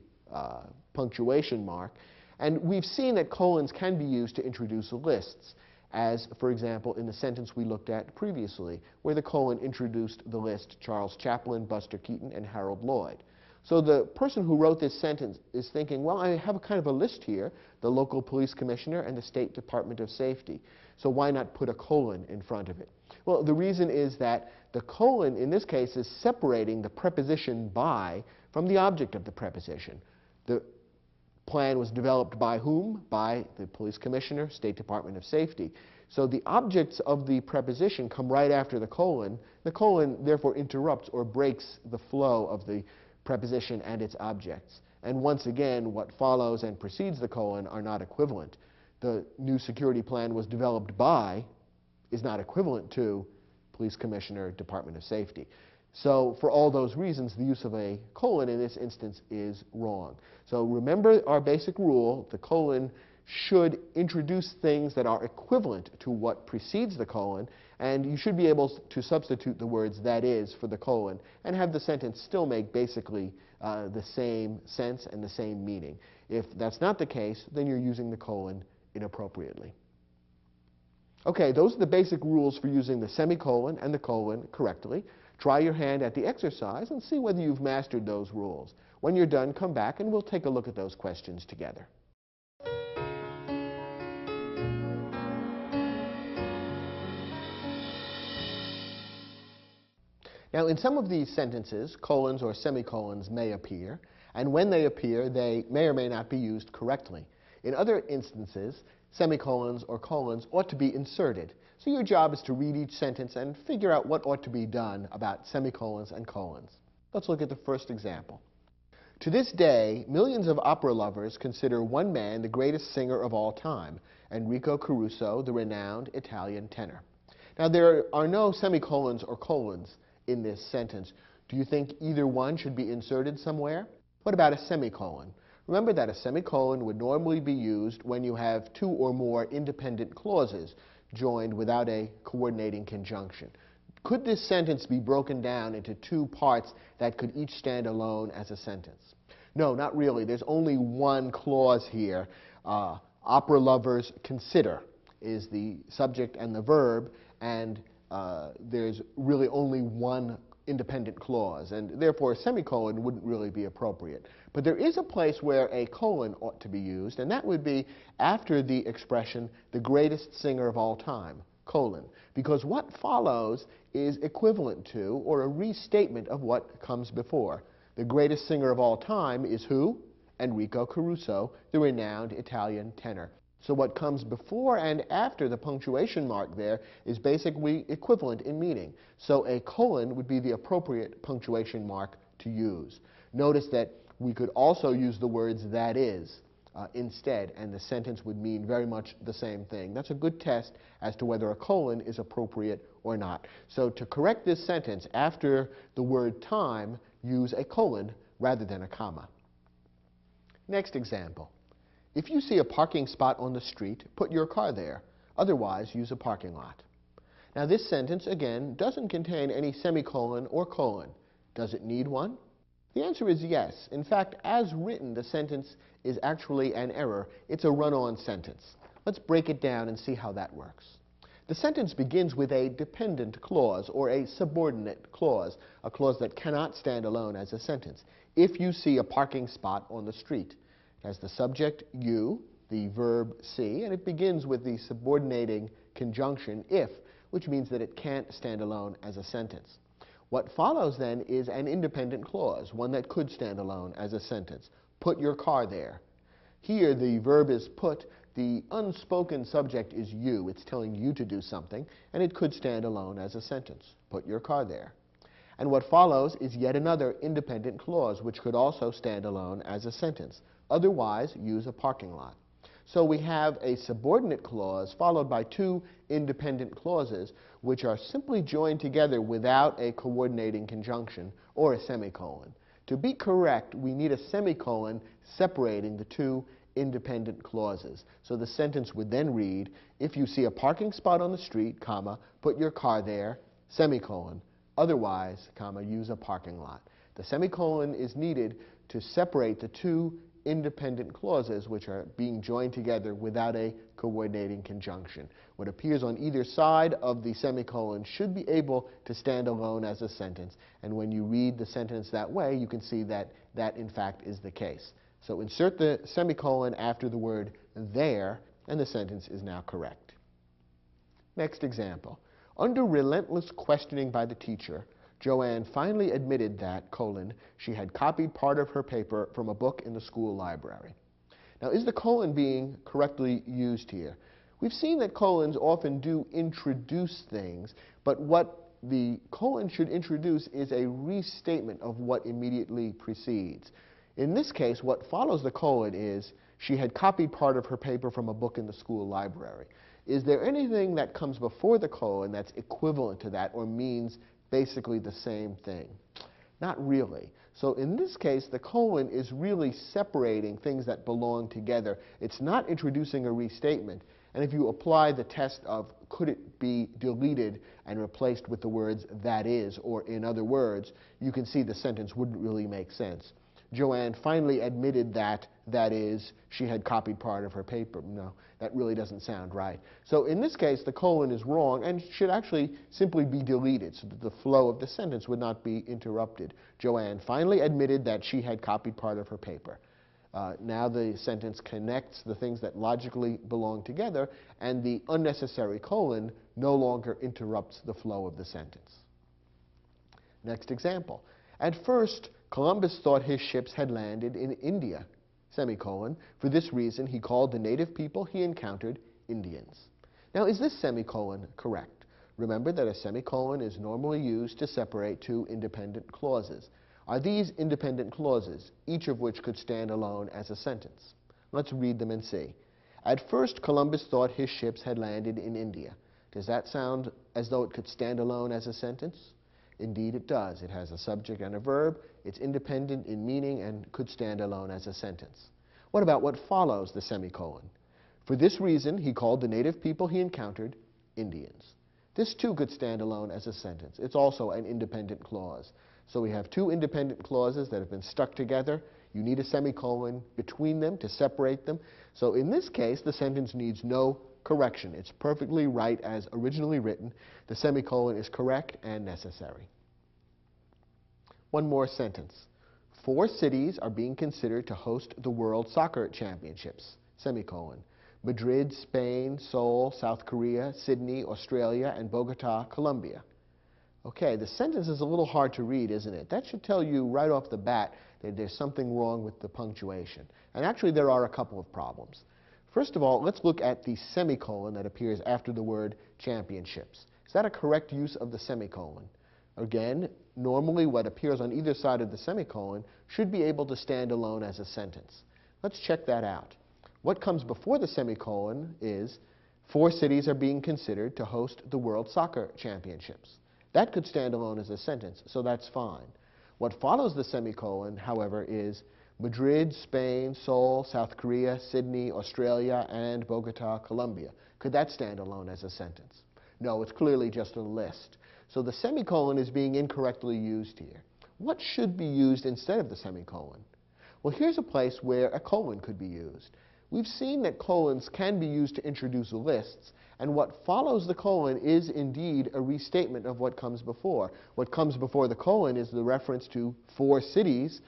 punctuation mark, and we've seen that colons can be used to introduce lists, as, for example, in the sentence we looked at previously, where the colon introduced the list Charles Chaplin, Buster Keaton, and Harold Lloyd. So the person who wrote this sentence is thinking, well, I have a kind of a list here, the local police commissioner and the State Department of Safety. So why not put a colon in front of it? Well, the reason is that the colon, in this case, is separating the preposition by from the object of the preposition. The plan was developed by whom? By the police commissioner, State Department of Safety. So the objects of the preposition come right after the colon. The colon, therefore, interrupts or breaks the flow of the preposition and its objects. And once again, what follows and precedes the colon are not equivalent. The new security plan was developed by is not equivalent to police commissioner, Department of Safety. So for all those reasons, the use of a colon in this instance is wrong. So remember our basic rule, the colon should introduce things that are equivalent to what precedes the colon, and you should be able to substitute the words "that is" for the colon and have the sentence still make basically the same sense and the same meaning. If that's not the case, then you're using the colon inappropriately. Okay, those are the basic rules for using the semicolon and the colon correctly. Try your hand at the exercise and see whether you've mastered those rules. When you're done, come back and we'll take a look at those questions together. Now, in some of these sentences, colons or semicolons may appear, and when they appear, they may or may not be used correctly. In other instances, semicolons or colons ought to be inserted. So your job is to read each sentence and figure out what ought to be done about semicolons and colons. Let's look at the first example. To this day, millions of opera lovers consider one man the greatest singer of all time, Enrico Caruso, the renowned Italian tenor. Now, there are no semicolons or colons in this sentence. Do you think either one should be inserted somewhere? What about a semicolon? Remember that a semicolon would normally be used when you have two or more independent clauses joined without a coordinating conjunction. Could this sentence be broken down into two parts that could each stand alone as a sentence? No, not really. There's only one clause here. Opera lovers consider is the subject and the verb, and there's really only one independent clause, and therefore a semicolon wouldn't really be appropriate. But there is a place where a colon ought to be used, and that would be after the expression, the greatest singer of all time, colon, because what follows is equivalent to or a restatement of what comes before. The greatest singer of all time is who? Enrico Caruso, the renowned Italian tenor. So what comes before and after the punctuation mark there is basically equivalent in meaning. So a colon would be the appropriate punctuation mark to use. Notice that we could also use the words "that is" instead, and the sentence would mean very much the same thing. That's a good test as to whether a colon is appropriate or not. So to correct this sentence, after the word time, use a colon rather than a comma. Next example. If you see a parking spot on the street, put your car there. Otherwise, use a parking lot. Now, this sentence, again, doesn't contain any semicolon or colon. Does it need one? The answer is yes. In fact, as written, the sentence is actually an error. It's a run-on sentence. Let's break it down and see how that works. The sentence begins with a dependent clause or a subordinate clause, a clause that cannot stand alone as a sentence. If you see a parking spot on the street, it has the subject you, the verb see, and it begins with the subordinating conjunction if, which means that it can't stand alone as a sentence. What follows then is an independent clause, one that could stand alone as a sentence. Put your car there. Here the verb is put, the unspoken subject is you. It's telling you to do something, and it could stand alone as a sentence. Put your car there. And what follows is yet another independent clause, which could also stand alone as a sentence. Otherwise, use a parking lot. So we have a subordinate clause followed by two independent clauses, which are simply joined together without a coordinating conjunction or a semicolon. To be correct, we need a semicolon separating the two independent clauses. So the sentence would then read, if you see a parking spot on the street, comma, put your car there, semicolon. Otherwise, comma, use a parking lot. The semicolon is needed to separate the two independent clauses which are being joined together without a coordinating conjunction. What appears on either side of the semicolon should be able to stand alone as a sentence, and when you read the sentence that way, you can see that that in fact is the case. So insert the semicolon after the word there, and the sentence is now correct. Next example. Under relentless questioning by the teacher, Joanne finally admitted that, colon, she had copied part of her paper from a book in the school library. Now, is the colon being correctly used here? We've seen that colons often do introduce things, but what the colon should introduce is a restatement of what immediately precedes. In this case, what follows the colon is, she had copied part of her paper from a book in the school library. Is there anything that comes before the colon that's equivalent to that or means basically the same thing? Not really. So in this case, the colon is really separating things that belong together. It's not introducing a restatement. And if you apply the test of could it be deleted and replaced with the words that is, or in other words, you can see the sentence wouldn't really make sense. Joanne finally admitted that, that is, she had copied part of her paper. No, that really doesn't sound right. So in this case, the colon is wrong and should actually simply be deleted so that the flow of the sentence would not be interrupted. Joanne finally admitted that she had copied part of her paper. Now the sentence connects the things that logically belong together, and the unnecessary colon no longer interrupts the flow of the sentence. Next example. At first, Columbus thought his ships had landed in India, semicolon. For this reason, he called the native people he encountered Indians. Now, is this semicolon correct? Remember that a semicolon is normally used to separate two independent clauses. Are these independent clauses, each of which could stand alone as a sentence? Let's read them and see. At first, Columbus thought his ships had landed in India. Does that sound as though it could stand alone as a sentence? Indeed, it does. It has a subject and a verb. It's independent in meaning and could stand alone as a sentence. What about what follows the semicolon? For this reason, he called the native people he encountered Indians. This too could stand alone as a sentence. It's also an independent clause. So we have two independent clauses that have been stuck together. You need a semicolon between them to separate them. So in this case, the sentence needs no correction. It's perfectly right as originally written. The semicolon is correct and necessary. One more sentence. 4 cities are being considered to host the World Soccer Championships, semicolon. Madrid, Spain, Seoul, South Korea, Sydney, Australia, and Bogota, Colombia. Okay, the sentence is a little hard to read, isn't it? That should tell you right off the bat that there's something wrong with the punctuation. And actually, there are a couple of problems. First of all, let's look at the semicolon that appears after the word championships. Is that a correct use of the semicolon? Again, normally what appears on either side of the semicolon should be able to stand alone as a sentence. Let's check that out. What comes before the semicolon is 4 cities are being considered to host the World Soccer Championships. That could stand alone as a sentence, so that's fine. What follows the semicolon, however, is Madrid, Spain, Seoul, South Korea, Sydney, Australia, and Bogota, Colombia. Could that stand alone as a sentence? No, it's clearly just a list. So the semicolon is being incorrectly used here. What should be used instead of the semicolon? Well, here's a place where a colon could be used. We've seen that colons can be used to introduce lists, and what follows the colon is indeed a restatement of what comes before. What comes before the colon is the reference to 4 cities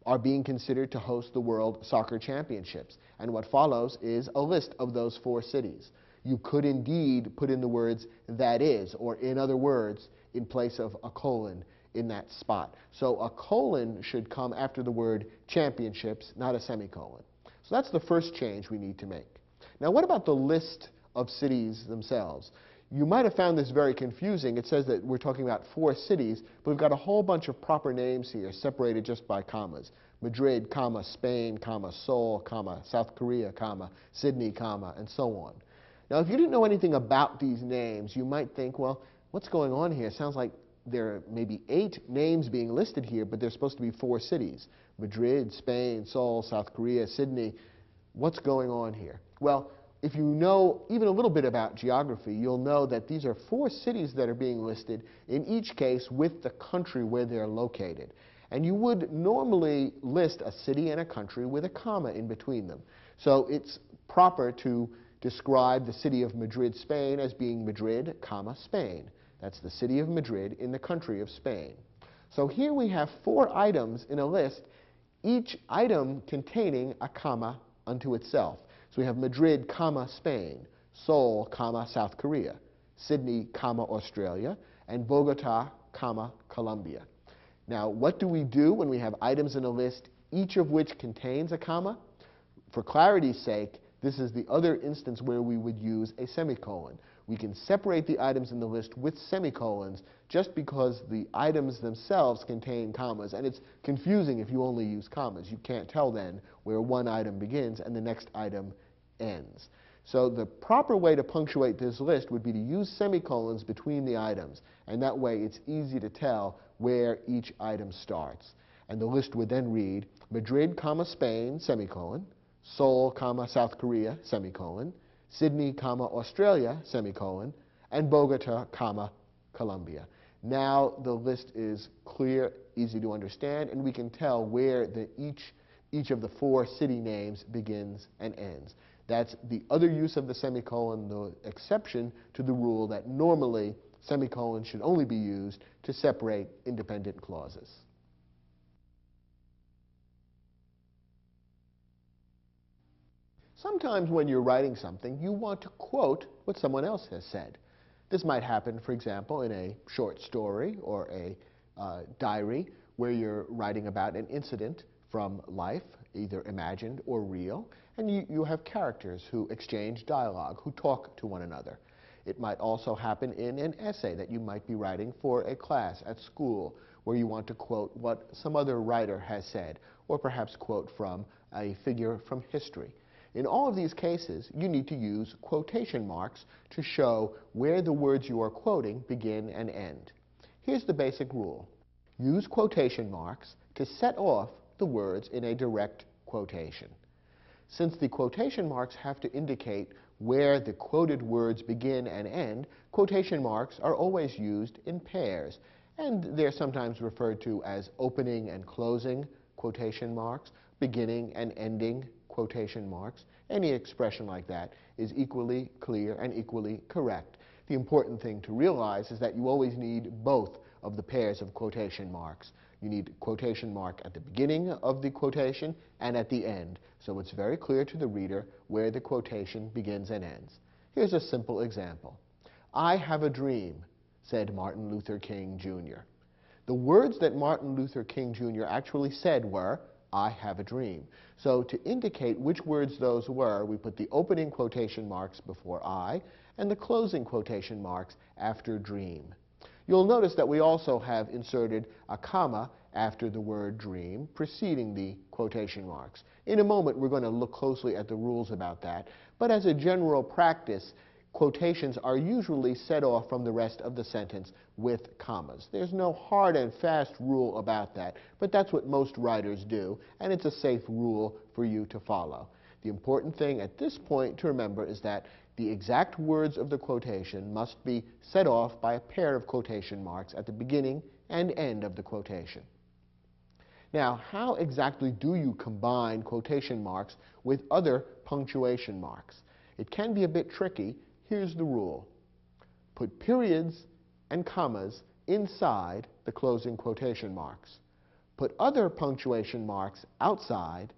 are being considered to host the World Soccer Championships. And what follows is a list of those 4 cities. You could indeed put in the words that is, or in other words, in place of a colon in that spot. So a colon should come after the word championships, not a semicolon. So that's the first change we need to make. Now, what about the list of cities themselves? You might have found this very confusing. It says that we're talking about 4 cities, but we've got a whole bunch of proper names here separated just by commas. Madrid, comma, Spain, comma, Seoul, comma, South Korea, comma, Sydney, comma, and so on. Now, if you didn't know anything about these names, you might think, well, what's going on here? It sounds like there are maybe 8 names being listed here, but there's supposed to be 4 cities. Madrid, Spain, Seoul, South Korea, Sydney. What's going on here? Well, if you know even a little bit about geography, you'll know that these are 4 cities that are being listed, in each case with the country where they're located. And you would normally list a city and a country with a comma in between them. So it's proper to describe the city of Madrid, Spain as being Madrid, comma, Spain. That's the city of Madrid in the country of Spain. So here we have 4 items in a list, each item containing a comma unto itself. So we have Madrid, comma, Spain, Seoul, comma, South Korea, Sydney, comma, Australia, and Bogota, comma, Colombia. Now, what do we do when we have items in a list, each of which contains a comma? For clarity's sake, this is the other instance where we would use a semicolon. We can separate the items in the list with semicolons just because the items themselves contain commas, and it's confusing if you only use commas. You can't tell then where one item begins and the next item ends. So the proper way to punctuate this list would be to use semicolons between the items, and that way it's easy to tell where each item starts. And the list would then read Madrid, comma, Spain, semicolon, Seoul, comma, South Korea, semicolon, Sydney, comma, Australia, semicolon, and Bogota, comma, Colombia. Now the list is clear, easy to understand, and we can tell where each of the 4 city names begins and ends. That's the other use of the semicolon, the exception to the rule that normally semicolons should only be used to separate independent clauses. Sometimes when you're writing something, you want to quote what someone else has said. This might happen, for example, in a short story or a diary where you're writing about an incident from life, either imagined or real, and you have characters who exchange dialogue, who talk to one another. It might also happen in an essay that you might be writing for a class at school where you want to quote what some other writer has said, or perhaps quote from a figure from history. In all of these cases, you need to use quotation marks to show where the words you are quoting begin and end. Here's the basic rule. Use quotation marks to set off the words in a direct quotation. Since the quotation marks have to indicate where the quoted words begin and end, quotation marks are always used in pairs, and they're sometimes referred to as opening and closing quotation marks, beginning and ending quotation marks. Any expression like that is equally clear and equally correct. The important thing to realize is that you always need both of the pairs of quotation marks. You need quotation mark at the beginning of the quotation and at the end, so it's very clear to the reader where the quotation begins and ends. Here's a simple example. "I have a dream," said Martin Luther King, Jr. The words that Martin Luther King, Jr. actually said were, "I have a dream." So to indicate which words those were, we put the opening quotation marks before I and the closing quotation marks after dream. You'll notice that we also have inserted a comma after the word dream, preceding the quotation marks. In a moment, we're going to look closely at the rules about that, but as a general practice, quotations are usually set off from the rest of the sentence with commas. There's no hard and fast rule about that, but that's what most writers do, and it's a safe rule for you to follow. The important thing at this point to remember is that the exact words of the quotation must be set off by a pair of quotation marks at the beginning and end of the quotation. Now, how exactly do you combine quotation marks with other punctuation marks? It can be a bit tricky. Here's the rule. Put periods and commas inside the closing quotation marks. Put other punctuation marks outside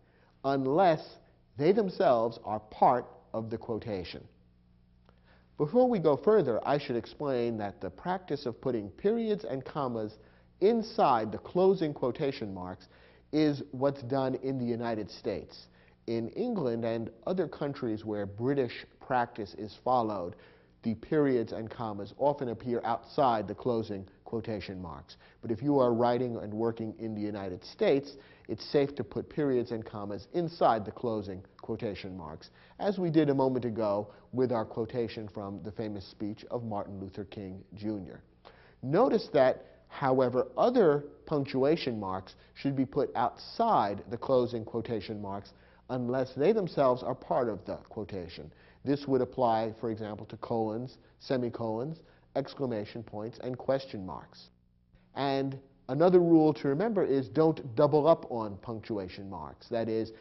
unless they themselves are part of the quotation. Before we go further, I should explain that the practice of putting periods and commas inside the closing quotation marks is what's done in the United States. In England and other countries where British practice is followed, the periods and commas often appear outside the closing quotation marks. But if you are writing and working in the United States, it's safe to put periods and commas inside the closing quotation marks, as we did a moment ago with our quotation from the famous speech of Martin Luther King, Jr. Notice that, however, other punctuation marks should be put outside the closing quotation marks unless they themselves are part of the quotation. This would apply, for example, to colons, semicolons, exclamation points, and question marks. And another rule to remember is don't double up on punctuation marks. That is,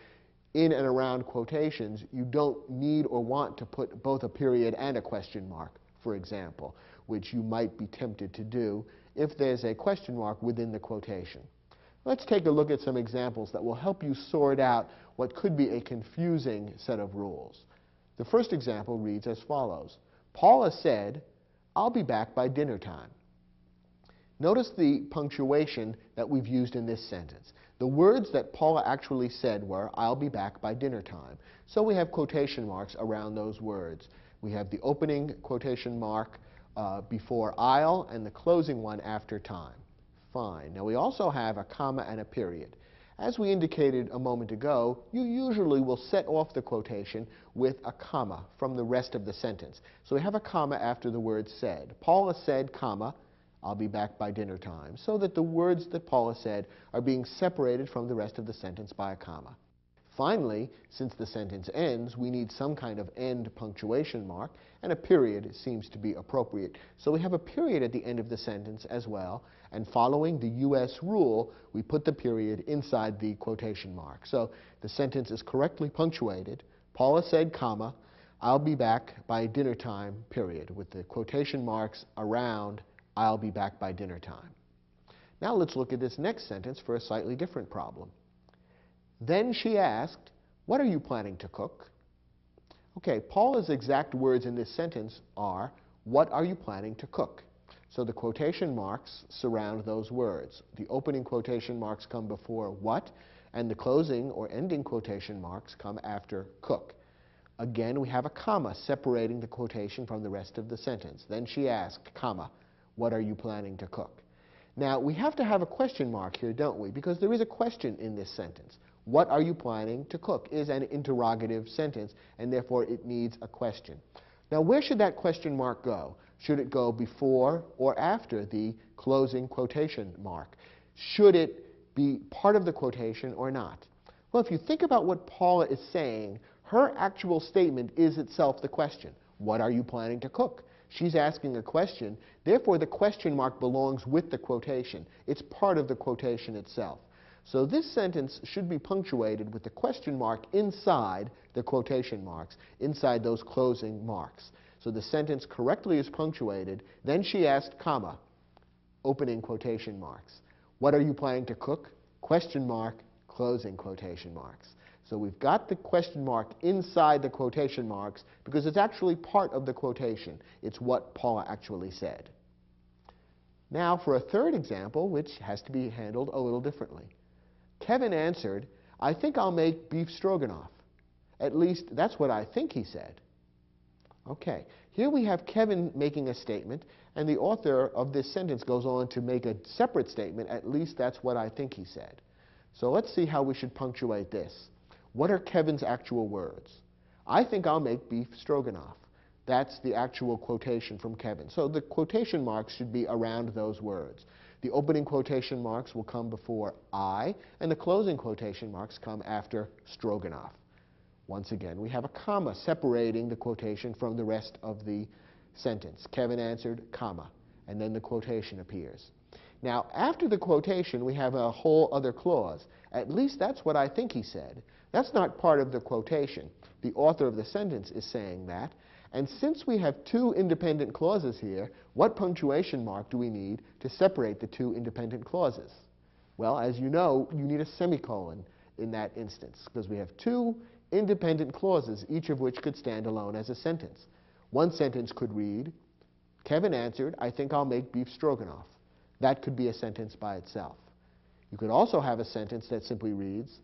in and around quotations, you don't need or want to put both a period and a question mark, for example, which you might be tempted to do if there's a question mark within the quotation. Let's take a look at some examples that will help you sort out what could be a confusing set of rules. The first example reads as follows. Paula said, "I'll be back by dinner time." Notice the punctuation that we've used in this sentence. The words that Paula actually said were, "I'll be back by dinner time." So we have quotation marks around those words. We have the opening quotation mark before "I'll" and the closing one after "time." Fine. Now we also have a comma and a period. As we indicated a moment ago, you usually will set off the quotation with a comma from the rest of the sentence. So we have a comma after the word "said." Paula said, comma, "I'll be back by dinner time," so that the words that Paula said are being separated from the rest of the sentence by a comma. Finally, since the sentence ends, we need some kind of end punctuation mark, and a period seems to be appropriate. So we have a period at the end of the sentence as well, and following the U.S. rule, we put the period inside the quotation mark. So the sentence is correctly punctuated. Paula said, comma, "I'll be back by dinner time," period, with the quotation marks around "I'll be back by dinner time." Now let's look at this next sentence for a slightly different problem. Then she asked, "What are you planning to cook?" Okay, Paula's exact words in this sentence are, "What are you planning to cook?" So the quotation marks surround those words. The opening quotation marks come before "what," and the closing or ending quotation marks come after "cook." Again, we have a comma separating the quotation from the rest of the sentence. Then she asked, comma, "What are you planning to cook?" Now, we have to have a question mark here, don't we? Because there is a question in this sentence. "What are you planning to cook?" is an interrogative sentence, and therefore it needs a question. Now, where should that question mark go? Should it go before or after the closing quotation mark? Should it be part of the quotation or not? Well, if you think about what Paula is saying, her actual statement is itself the question. What are you planning to cook? She's asking a question. Therefore, the question mark belongs with the quotation. It's part of the quotation itself. So this sentence should be punctuated with the question mark inside the quotation marks, inside those closing marks. So the sentence correctly is punctuated. Then she asked, comma, opening quotation marks. "What are you planning to cook?" Question mark, closing quotation marks. So we've got the question mark inside the quotation marks because it's actually part of the quotation. It's what Paula actually said. Now for a third example, which has to be handled a little differently. Kevin answered, "I think I'll make beef stroganoff. At least that's what I think he said." Okay, here we have Kevin making a statement, and the author of this sentence goes on to make a separate statement, "At least that's what I think he said." So let's see how we should punctuate this. What are Kevin's actual words? "I think I'll make beef stroganoff." That's the actual quotation from Kevin. So the quotation marks should be around those words. The opening quotation marks will come before "I," and the closing quotation marks come after stroganoff. Once again, we have a comma separating the quotation from the rest of the sentence. Kevin answered, comma, and then the quotation appears. Now, after the quotation, we have a whole other clause. "At least that's what I think he said." That's not part of the quotation. The author of the sentence is saying that. And since we have two independent clauses here, what punctuation mark do we need to separate the two independent clauses? Well, as you know, you need a semicolon in that instance, because we have two independent clauses, each of which could stand alone as a sentence. One sentence could read, "Kevin answered, I think I'll make beef stroganoff." That could be a sentence by itself. You could also have a sentence that simply reads,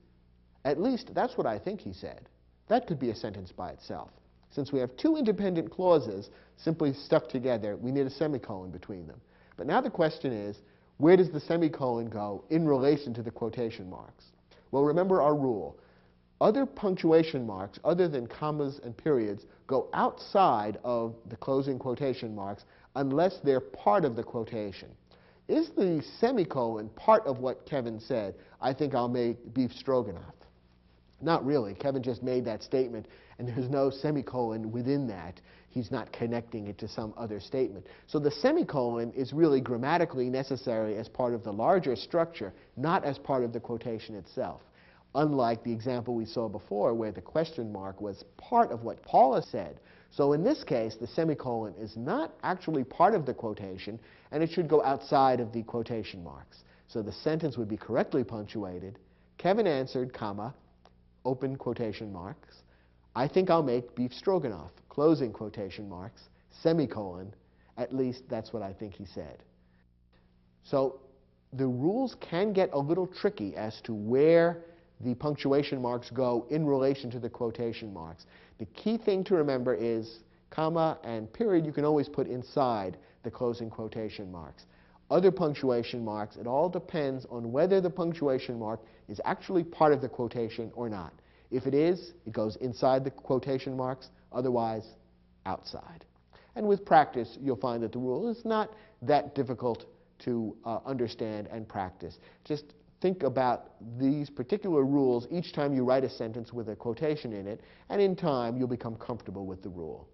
"At least that's what I think he said." That could be a sentence by itself. Since we have two independent clauses simply stuck together, we need a semicolon between them. But now the question is, where does the semicolon go in relation to the quotation marks? Well, remember our rule. Other punctuation marks, other than commas and periods, go outside of the closing quotation marks unless they're part of the quotation. Is the semicolon part of what Kevin said, "I think I'll make beef stroganoff"? Not really. Kevin just made that statement, and there's no semicolon within that. He's not connecting it to some other statement. So the semicolon is really grammatically necessary as part of the larger structure, not as part of the quotation itself. Unlike the example we saw before, where the question mark was part of what Paula said. So in this case, the semicolon is not actually part of the quotation, and it should go outside of the quotation marks. So the sentence would be correctly punctuated. Kevin answered, comma, open quotation marks, I think I'll make beef stroganoff, closing quotation marks, semicolon, at least that's what I think he said. So the rules can get a little tricky as to where the punctuation marks go in relation to the quotation marks. The key thing to remember is comma and period you can always put inside the closing quotation marks. Other punctuation marks, it all depends on whether the punctuation mark is actually part of the quotation or not. If it is, it goes inside the quotation marks, otherwise outside. And with practice, you'll find that the rule is not that difficult to understand and practice. Just think about these particular rules each time you write a sentence with a quotation in it, and in time you'll become comfortable with the rule.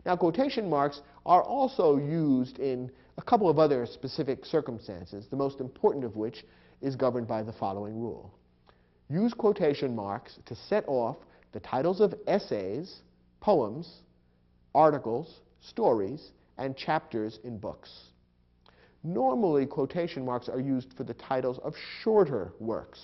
Now, quotation marks are also used in a couple of other specific circumstances, the most important of which is governed by the following rule. Use quotation marks to set off the titles of essays, poems, articles, stories, and chapters in books. Normally, quotation marks are used for the titles of shorter works.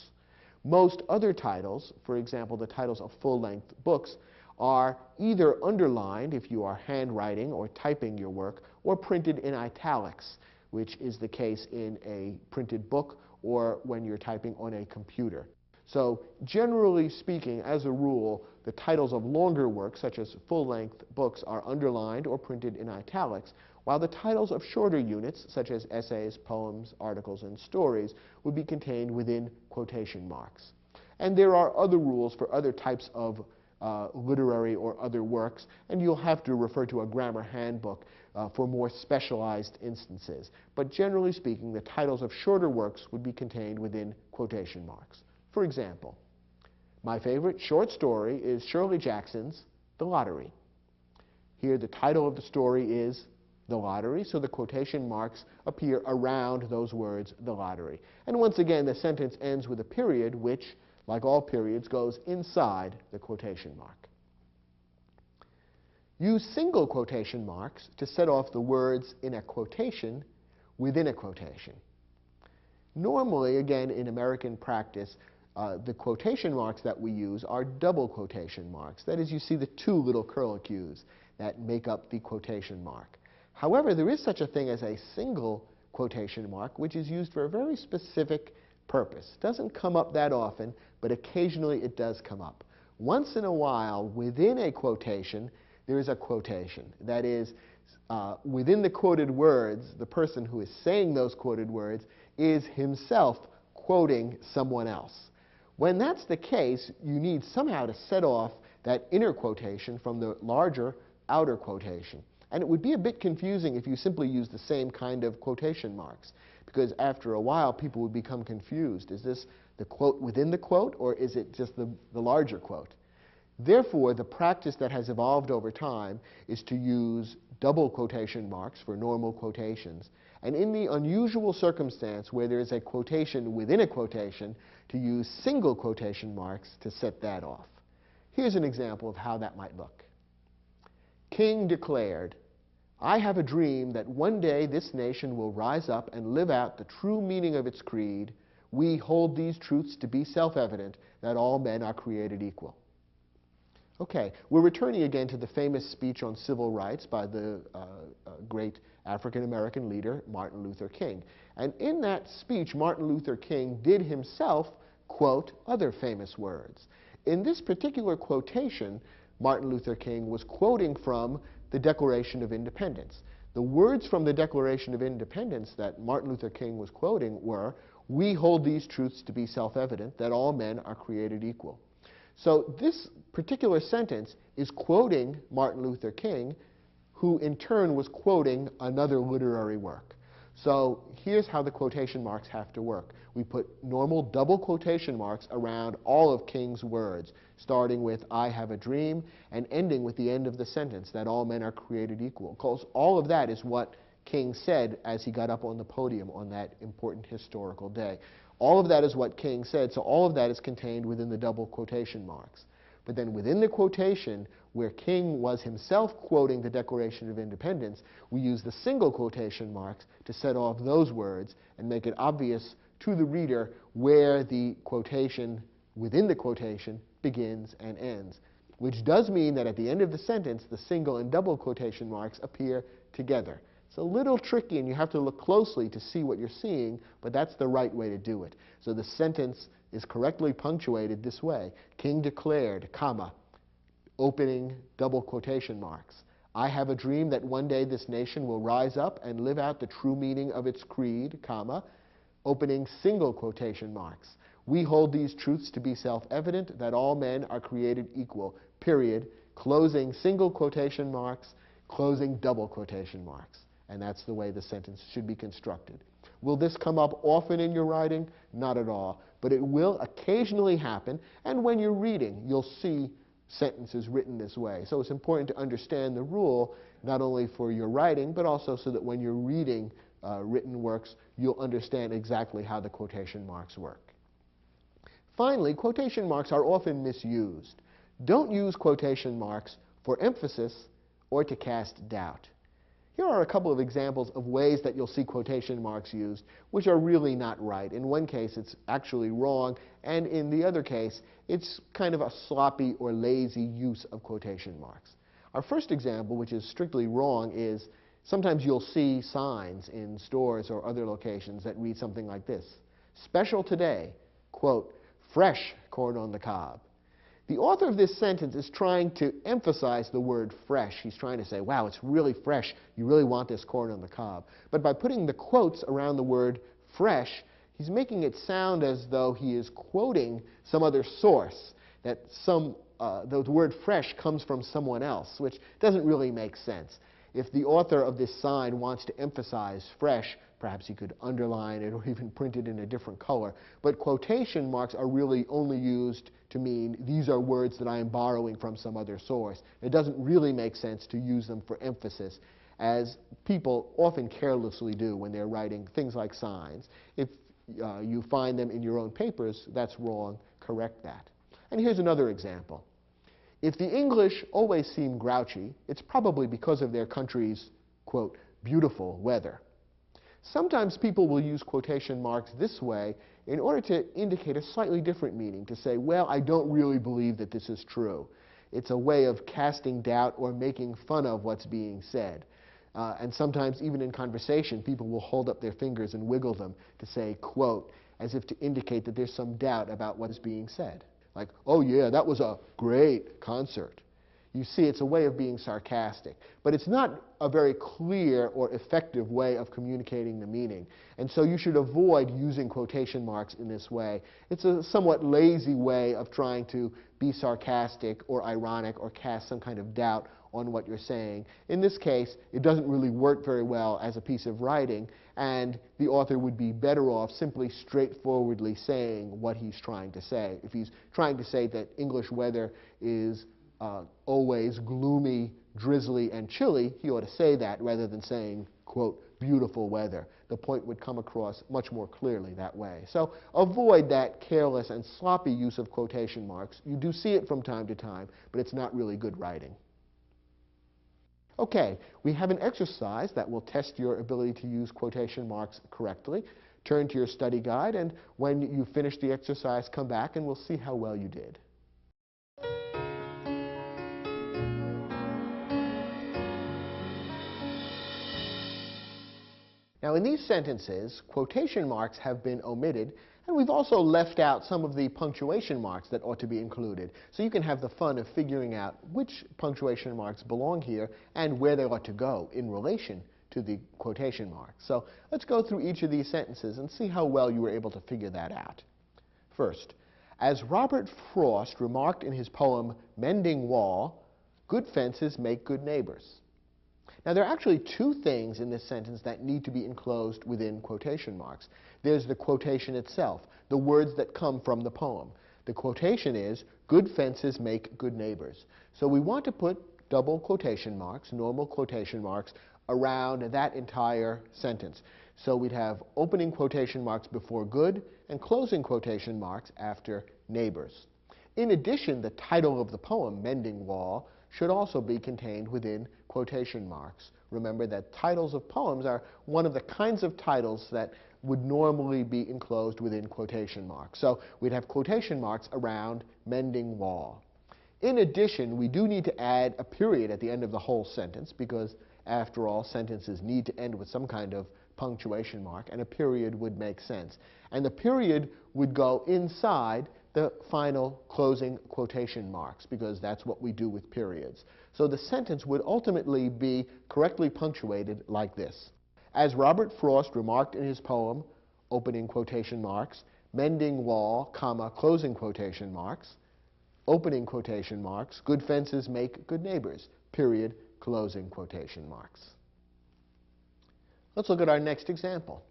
Most other titles, for example, the titles of full-length books, are either underlined if you are handwriting or typing your work, or printed in italics, which is the case in a printed book or when you're typing on a computer. So generally speaking, as a rule, the titles of longer works, such as full-length books, are underlined or printed in italics, while the titles of shorter units, such as essays, poems, articles, and stories, would be contained within quotation marks. And there are other rules for other types of literary or other works, and you'll have to refer to a grammar handbook for more specialized instances. But generally speaking, the titles of shorter works would be contained within quotation marks. For example, my favorite short story is Shirley Jackson's The Lottery. Here the title of the story is The Lottery, so the quotation marks appear around those words, the lottery. And once again, the sentence ends with a period, which, like all periods, goes inside the quotation mark. Use single quotation marks to set off the words in a quotation within a quotation. Normally, again, in American practice, the quotation marks that we use are double quotation marks. That is, you see the two little curlicues that make up the quotation mark. However, there is such a thing as a single quotation mark, which is used for a very specific purpose. It doesn't come up that often, but occasionally it does come up. Once in a while, within a quotation, there is a quotation. That is, within the quoted words, the person who is saying those quoted words is himself quoting someone else. When that's the case, you need somehow to set off that inner quotation from the larger outer quotation. And it would be a bit confusing if you simply use the same kind of quotation marks, because after a while people would become confused. Is this the quote within the quote, or is it just the larger quote? Therefore, the practice that has evolved over time is to use double quotation marks for normal quotations, and in the unusual circumstance where there is a quotation within a quotation, to use single quotation marks to set that off. Here's an example of how that might look. King declared, I have a dream that one day this nation will rise up and live out the true meaning of its creed. We hold these truths to be self-evident, that all men are created equal. Okay, we're returning again to the famous speech on civil rights by the great African-American leader, Martin Luther King. And in that speech, Martin Luther King did himself quote other famous words. In this particular quotation, Martin Luther King was quoting from the Declaration of Independence. The words from the Declaration of Independence that Martin Luther King was quoting were, we hold these truths to be self-evident, that all men are created equal. So this particular sentence is quoting Martin Luther King, who in turn was quoting another literary work. So here's how the quotation marks have to work. We put normal double quotation marks around all of King's words, starting with "I have a dream" and ending with the end of the sentence, that all men are created equal. Because all of that is what King said as he got up on the podium on that important historical day. All of that is what King said, so all of that is contained within the double quotation marks. But then within the quotation, where King was himself quoting the Declaration of Independence, we use the single quotation marks to set off those words and make it obvious to the reader where the quotation within the quotation begins and ends, which does mean that at the end of the sentence, the single and double quotation marks appear together. It's a little tricky, and you have to look closely to see what you're seeing, but that's the right way to do it. So the sentence is correctly punctuated this way: King declared, comma, opening double quotation marks, "I have a dream that one day this nation will rise up and live out the true meaning of its creed, comma, opening single quotation marks. We hold these truths to be self-evident, that all men are created equal, period, closing single quotation marks, closing double quotation marks." And that's the way the sentence should be constructed. Will this come up often in your writing? Not at all. But it will occasionally happen, and when you're reading, you'll see sentences written this way. So it's important to understand the rule, not only for your writing, but also so that when you're reading written works, you'll understand exactly how the quotation marks work. Finally, quotation marks are often misused. Don't use quotation marks for emphasis or to cast doubt. Here are a couple of examples of ways that you'll see quotation marks used, which are really not right. In one case, it's actually wrong, and in the other case, it's kind of a sloppy or lazy use of quotation marks. Our first example, which is strictly wrong, is sometimes you'll see signs in stores or other locations that read something like this: "Special today, quote, fresh corn on the cob." The author of this sentence is trying to emphasize the word fresh. He's trying to say, wow, it's really fresh. You really want this corn on the cob. But by putting the quotes around the word fresh, he's making it sound as though he is quoting some other source, that the word fresh comes from someone else, which doesn't really make sense. If the author of this sign wants to emphasize fresh, perhaps he could underline it or even print it in a different color. But quotation marks are really only used to mean these are words that I am borrowing from some other source. It doesn't really make sense to use them for emphasis, as people often carelessly do when they're writing things like signs. If you find them in your own papers, that's wrong. Correct that. And here's another example. If the English always seem grouchy, it's probably because of their country's, quote, beautiful weather. Sometimes people will use quotation marks this way in order to indicate a slightly different meaning, to say, well, I don't really believe that this is true. It's a way of casting doubt or making fun of what's being said. And sometimes, even in conversation, people will hold up their fingers and wiggle them to say, quote, as if to indicate that there's some doubt about what is being said. Like, oh yeah, that was a great concert. You see, it's a way of being sarcastic. But it's not a very clear or effective way of communicating the meaning. And so you should avoid using quotation marks in this way. It's a somewhat lazy way of trying to be sarcastic or ironic or cast some kind of doubt on what you're saying. In this case, it doesn't really work very well as a piece of writing, and the author would be better off simply straightforwardly saying what he's trying to say. If he's trying to say that English weather is always gloomy, drizzly, and chilly, he ought to say that rather than saying, quote, beautiful weather. The point would come across much more clearly that way. So avoid that careless and sloppy use of quotation marks. You do see it from time to time, but it's not really good writing. Okay, we have an exercise that will test your ability to use quotation marks correctly. Turn to your study guide, and when you finish the exercise, come back and we'll see how well you did. Now, in these sentences, quotation marks have been omitted, and we've also left out some of the punctuation marks that ought to be included. So you can have the fun of figuring out which punctuation marks belong here and where they ought to go in relation to the quotation marks. So let's go through each of these sentences and see how well you were able to figure that out. First, as Robert Frost remarked in his poem, Mending Wall, good fences make good neighbors. Now, there are actually two things in this sentence that need to be enclosed within quotation marks. There's the quotation itself, the words that come from the poem. The quotation is, "Good fences make good neighbors." So we want to put double quotation marks, normal quotation marks, around that entire sentence. So we'd have opening quotation marks before good and closing quotation marks after neighbors. In addition, the title of the poem, Mending Wall, should also be contained within quotation marks. Remember that titles of poems are one of the kinds of titles that would normally be enclosed within quotation marks. So we'd have quotation marks around Mending Wall. In addition, we do need to add a period at the end of the whole sentence because, after all, sentences need to end with some kind of punctuation mark, and a period would make sense. And the period would go inside the final closing quotation marks, because that's what we do with periods. So the sentence would ultimately be correctly punctuated like this. As Robert Frost remarked in his poem, opening quotation marks, mending wall, comma, closing quotation marks, opening quotation marks, good fences make good neighbors, period, closing quotation marks. Let's look at our next example.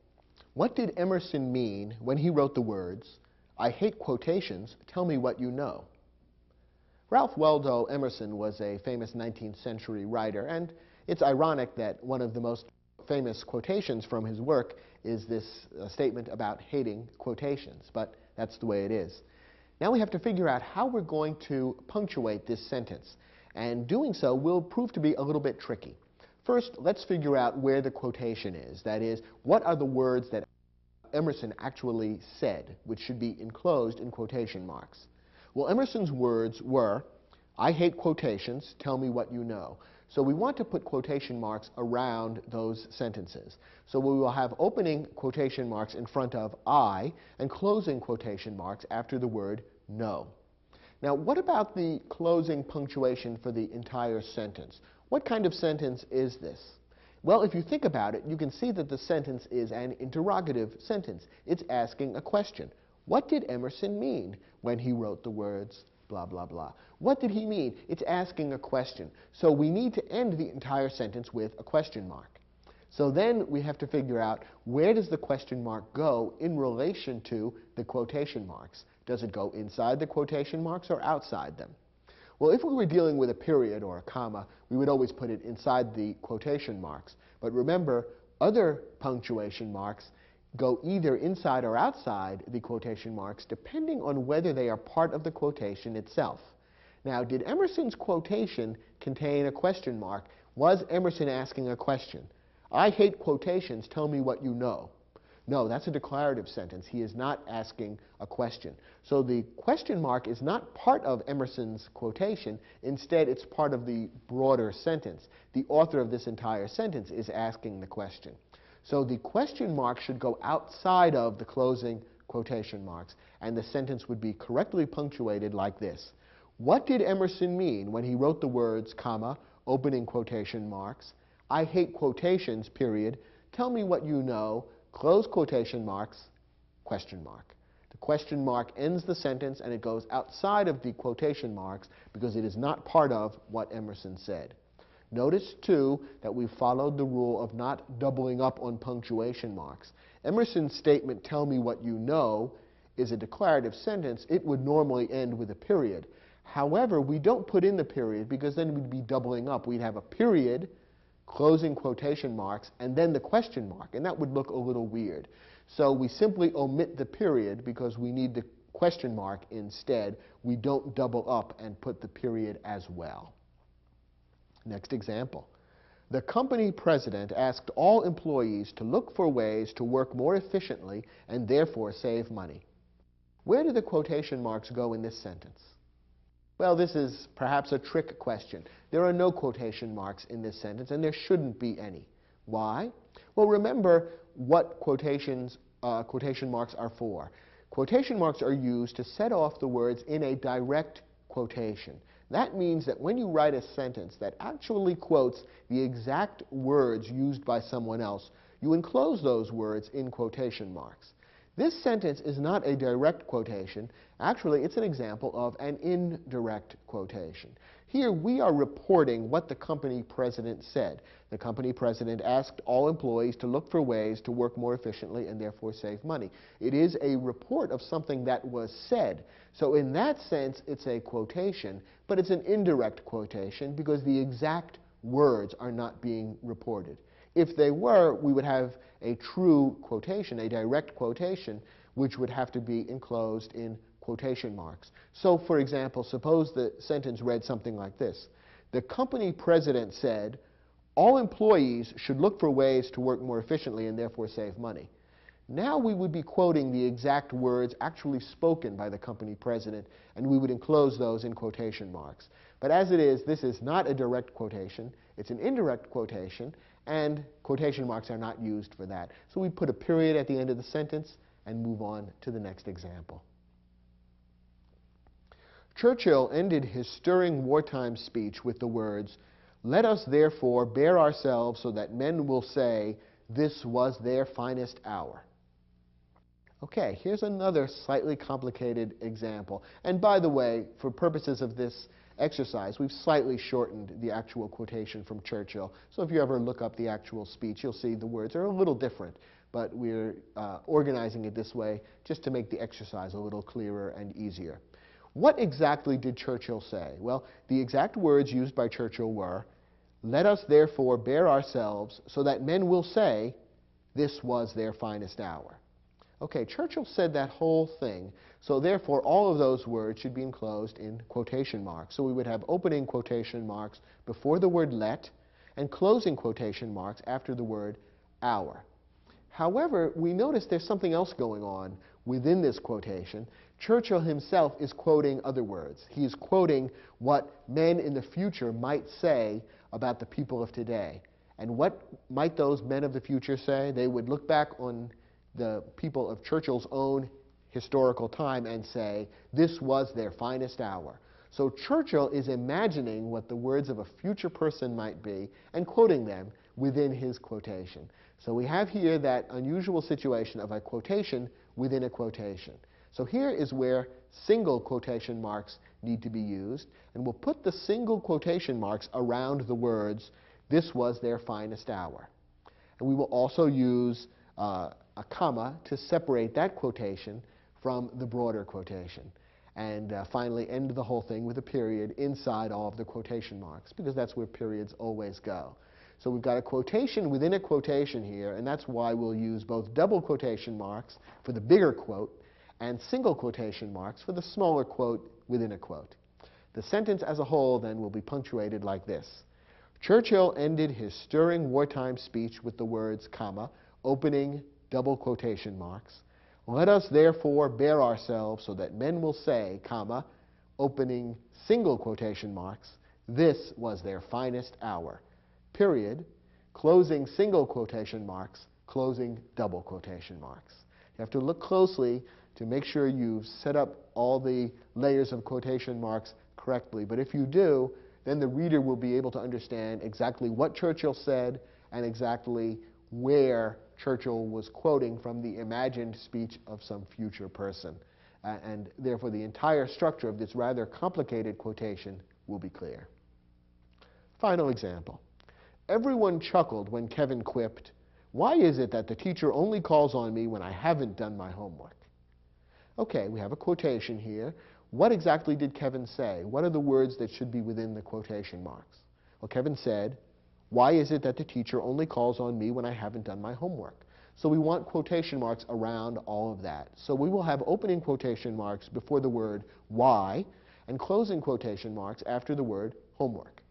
What did Emerson mean when he wrote the words, "I hate quotations, tell me what you know"? Ralph Waldo Emerson was a famous 19th century writer, and it's ironic that one of the most famous quotations from his work is this statement about hating quotations, but that's the way it is. Now we have to figure out how we're going to punctuate this sentence, and doing so will prove to be a little bit tricky. First, let's figure out where the quotation is. That is, what are the words that Emerson actually said, which should be enclosed in quotation marks? Well, Emerson's words were, "I hate quotations, tell me what you know." So we want to put quotation marks around those sentences. So we will have opening quotation marks in front of I and closing quotation marks after the word know. Now, what about the closing punctuation for the entire sentence? What kind of sentence is this? Well, if you think about it, you can see that the sentence is an interrogative sentence. It's asking a question. What did Emerson mean when he wrote the words blah, blah, blah? What did he mean? It's asking a question. So we need to end the entire sentence with a question mark. So then we have to figure out, where does the question mark go in relation to the quotation marks? Does it go inside the quotation marks or outside them? Well, if we were dealing with a period or a comma, we would always put it inside the quotation marks. But remember, other punctuation marks go either inside or outside the quotation marks, depending on whether they are part of the quotation itself. Now, did Emerson's quotation contain a question mark? Was Emerson asking a question? I hate quotations, tell me what you know. No, that's a declarative sentence. He is not asking a question. So the question mark is not part of Emerson's quotation. Instead, it's part of the broader sentence. The author of this entire sentence is asking the question. So the question mark should go outside of the closing quotation marks, and the sentence would be correctly punctuated like this. What did Emerson mean when he wrote the words, comma, opening quotation marks, I hate quotations, period, tell me what you know, close quotation marks, question mark. The question mark ends the sentence and it goes outside of the quotation marks because it is not part of what Emerson said. Notice, too, that we followed the rule of not doubling up on punctuation marks. Emerson's statement, tell me what you know, is a declarative sentence. It would normally end with a period. However, we don't put in the period because then we'd be doubling up. We'd have a period, closing quotation marks, and then the question mark, and that would look a little weird. So we simply omit the period because we need the question mark instead. We don't double up and put the period as well. Next example. The company president asked all employees to look for ways to work more efficiently and therefore save money. Where do the quotation marks go in this sentence? Well, this is perhaps a trick question. There are no quotation marks in this sentence, and there shouldn't be any. Why? Well, remember what quotation marks are for. Quotation marks are used to set off the words in a direct quotation. That means that when you write a sentence that actually quotes the exact words used by someone else, you enclose those words in quotation marks. This sentence is not a direct quotation. Actually, it's an example of an indirect quotation. Here we are reporting what the company president said. The company president asked all employees to look for ways to work more efficiently and therefore save money. It is a report of something that was said. So in that sense, it's a quotation, but it's an indirect quotation because the exact words are not being reported. If they were, we would have a true quotation, a direct quotation, which would have to be enclosed in quotation marks. So, for example, suppose the sentence read something like this. The company president said, all employees should look for ways to work more efficiently and therefore save money. Now we would be quoting the exact words actually spoken by the company president, and we would enclose those in quotation marks. But as it is, this is not a direct quotation. It's an indirect quotation, and quotation marks are not used for that. So we put a period at the end of the sentence and move on to the next example. Churchill ended his stirring wartime speech with the words, "Let us therefore bear ourselves so that men will say, this was their finest hour." Okay, here's another slightly complicated example. And by the way, for purposes of this exercise, we've slightly shortened the actual quotation from Churchill. So if you ever look up the actual speech, you'll see the words are a little different. But we're organizing it this way just to make the exercise a little clearer and easier. What exactly did Churchill say? Well, the exact words used by Churchill were, "Let us therefore bear ourselves so that men will say, this was their finest hour." Okay, Churchill said that whole thing, so therefore all of those words should be enclosed in quotation marks. So we would have opening quotation marks before the word let and closing quotation marks after the word hour. However, we notice there's something else going on within this quotation. Churchill himself is quoting other words. He is quoting what men in the future might say about the people of today. And what might those men of the future say? They would look back on the people of Churchill's own historical time and say, this was their finest hour. So Churchill is imagining what the words of a future person might be and quoting them within his quotation. So we have here that unusual situation of a quotation within a quotation. So here is where single quotation marks need to be used, and we'll put the single quotation marks around the words, this was their finest hour. And we will also use a comma to separate that quotation from the broader quotation. And finally end the whole thing with a period inside all of the quotation marks, because that's where periods always go. So we've got a quotation within a quotation here, and that's why we'll use both double quotation marks for the bigger quote and single quotation marks for the smaller quote within a quote. The sentence as a whole then will be punctuated like this. Churchill ended his stirring wartime speech with the words, comma, opening double quotation marks. Let us therefore bear ourselves so that men will say, comma, opening single quotation marks, this was their finest hour. Period, closing single quotation marks, closing double quotation marks. You have to look closely to make sure you've set up all the layers of quotation marks correctly. But if you do, then the reader will be able to understand exactly what Churchill said and exactly where Churchill was quoting from the imagined speech of some future person. And therefore the entire structure of this rather complicated quotation will be clear. Final example. Everyone chuckled when Kevin quipped, "Why is it that the teacher only calls on me when I haven't done my homework?" Okay, we have a quotation here. What exactly did Kevin say? What are the words that should be within the quotation marks? Well, Kevin said, "Why is it that the teacher only calls on me when I haven't done my homework?" So we want quotation marks around all of that. So we will have opening quotation marks before the word why and closing quotation marks after the word homework.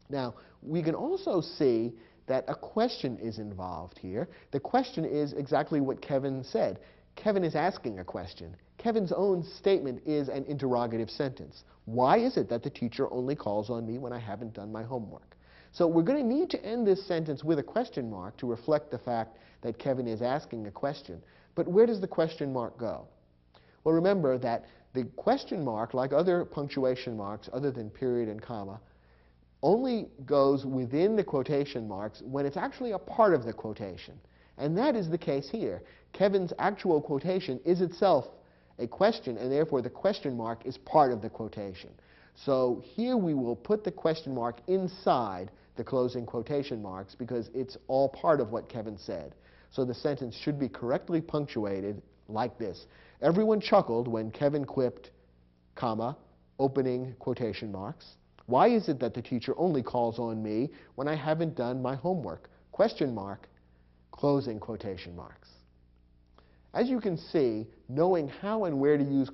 Now, we can also see that a question is involved here. The question is exactly what Kevin said. Kevin is asking a question. Kevin's own statement is an interrogative sentence. Why is it that the teacher only calls on me when I haven't done my homework? So we're going to need to end this sentence with a question mark to reflect the fact that Kevin is asking a question. But where does the question mark go? Well, remember that the question mark, like other punctuation marks other than period and comma, only goes within the quotation marks when it's actually a part of the quotation. And that is the case here. Kevin's actual quotation is itself a question, and therefore the question mark is part of the quotation. So here we will put the question mark inside the closing quotation marks because it's all part of what Kevin said. So the sentence should be correctly punctuated like this. Everyone chuckled when Kevin quipped, comma, opening quotation marks. Why is it that the teacher only calls on me when I haven't done my homework? Question mark, closing quotation marks. As you can see, knowing how and where to use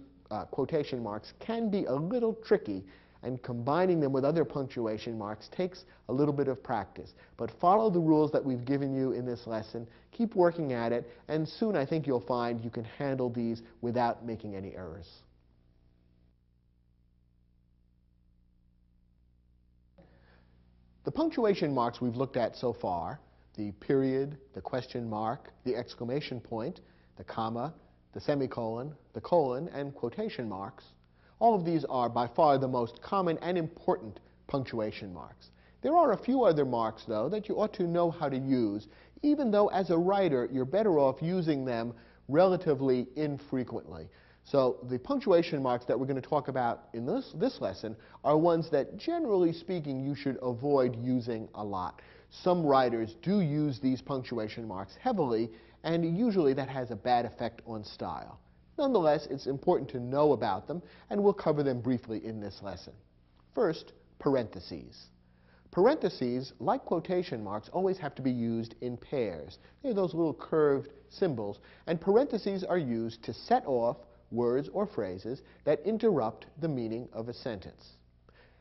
quotation marks can be a little tricky, and combining them with other punctuation marks takes a little bit of practice. But follow the rules that we've given you in this lesson, keep working at it, and soon I think you'll find you can handle these without making any errors. The punctuation marks we've looked at so far, the period, the question mark, the exclamation point, the comma, the semicolon, the colon, and quotation marks, all of these are by far the most common and important punctuation marks. There are a few other marks, though, that you ought to know how to use, even though as a writer you're better off using them relatively infrequently. So the punctuation marks that we're going to talk about in this lesson are ones that, generally speaking, you should avoid using a lot. Some writers do use these punctuation marks heavily, and usually that has a bad effect on style. Nonetheless, it's important to know about them, and we'll cover them briefly in this lesson. First, parentheses. Parentheses, like quotation marks, always have to be used in pairs. They're those little curved symbols, and parentheses are used to set off words or phrases that interrupt the meaning of a sentence.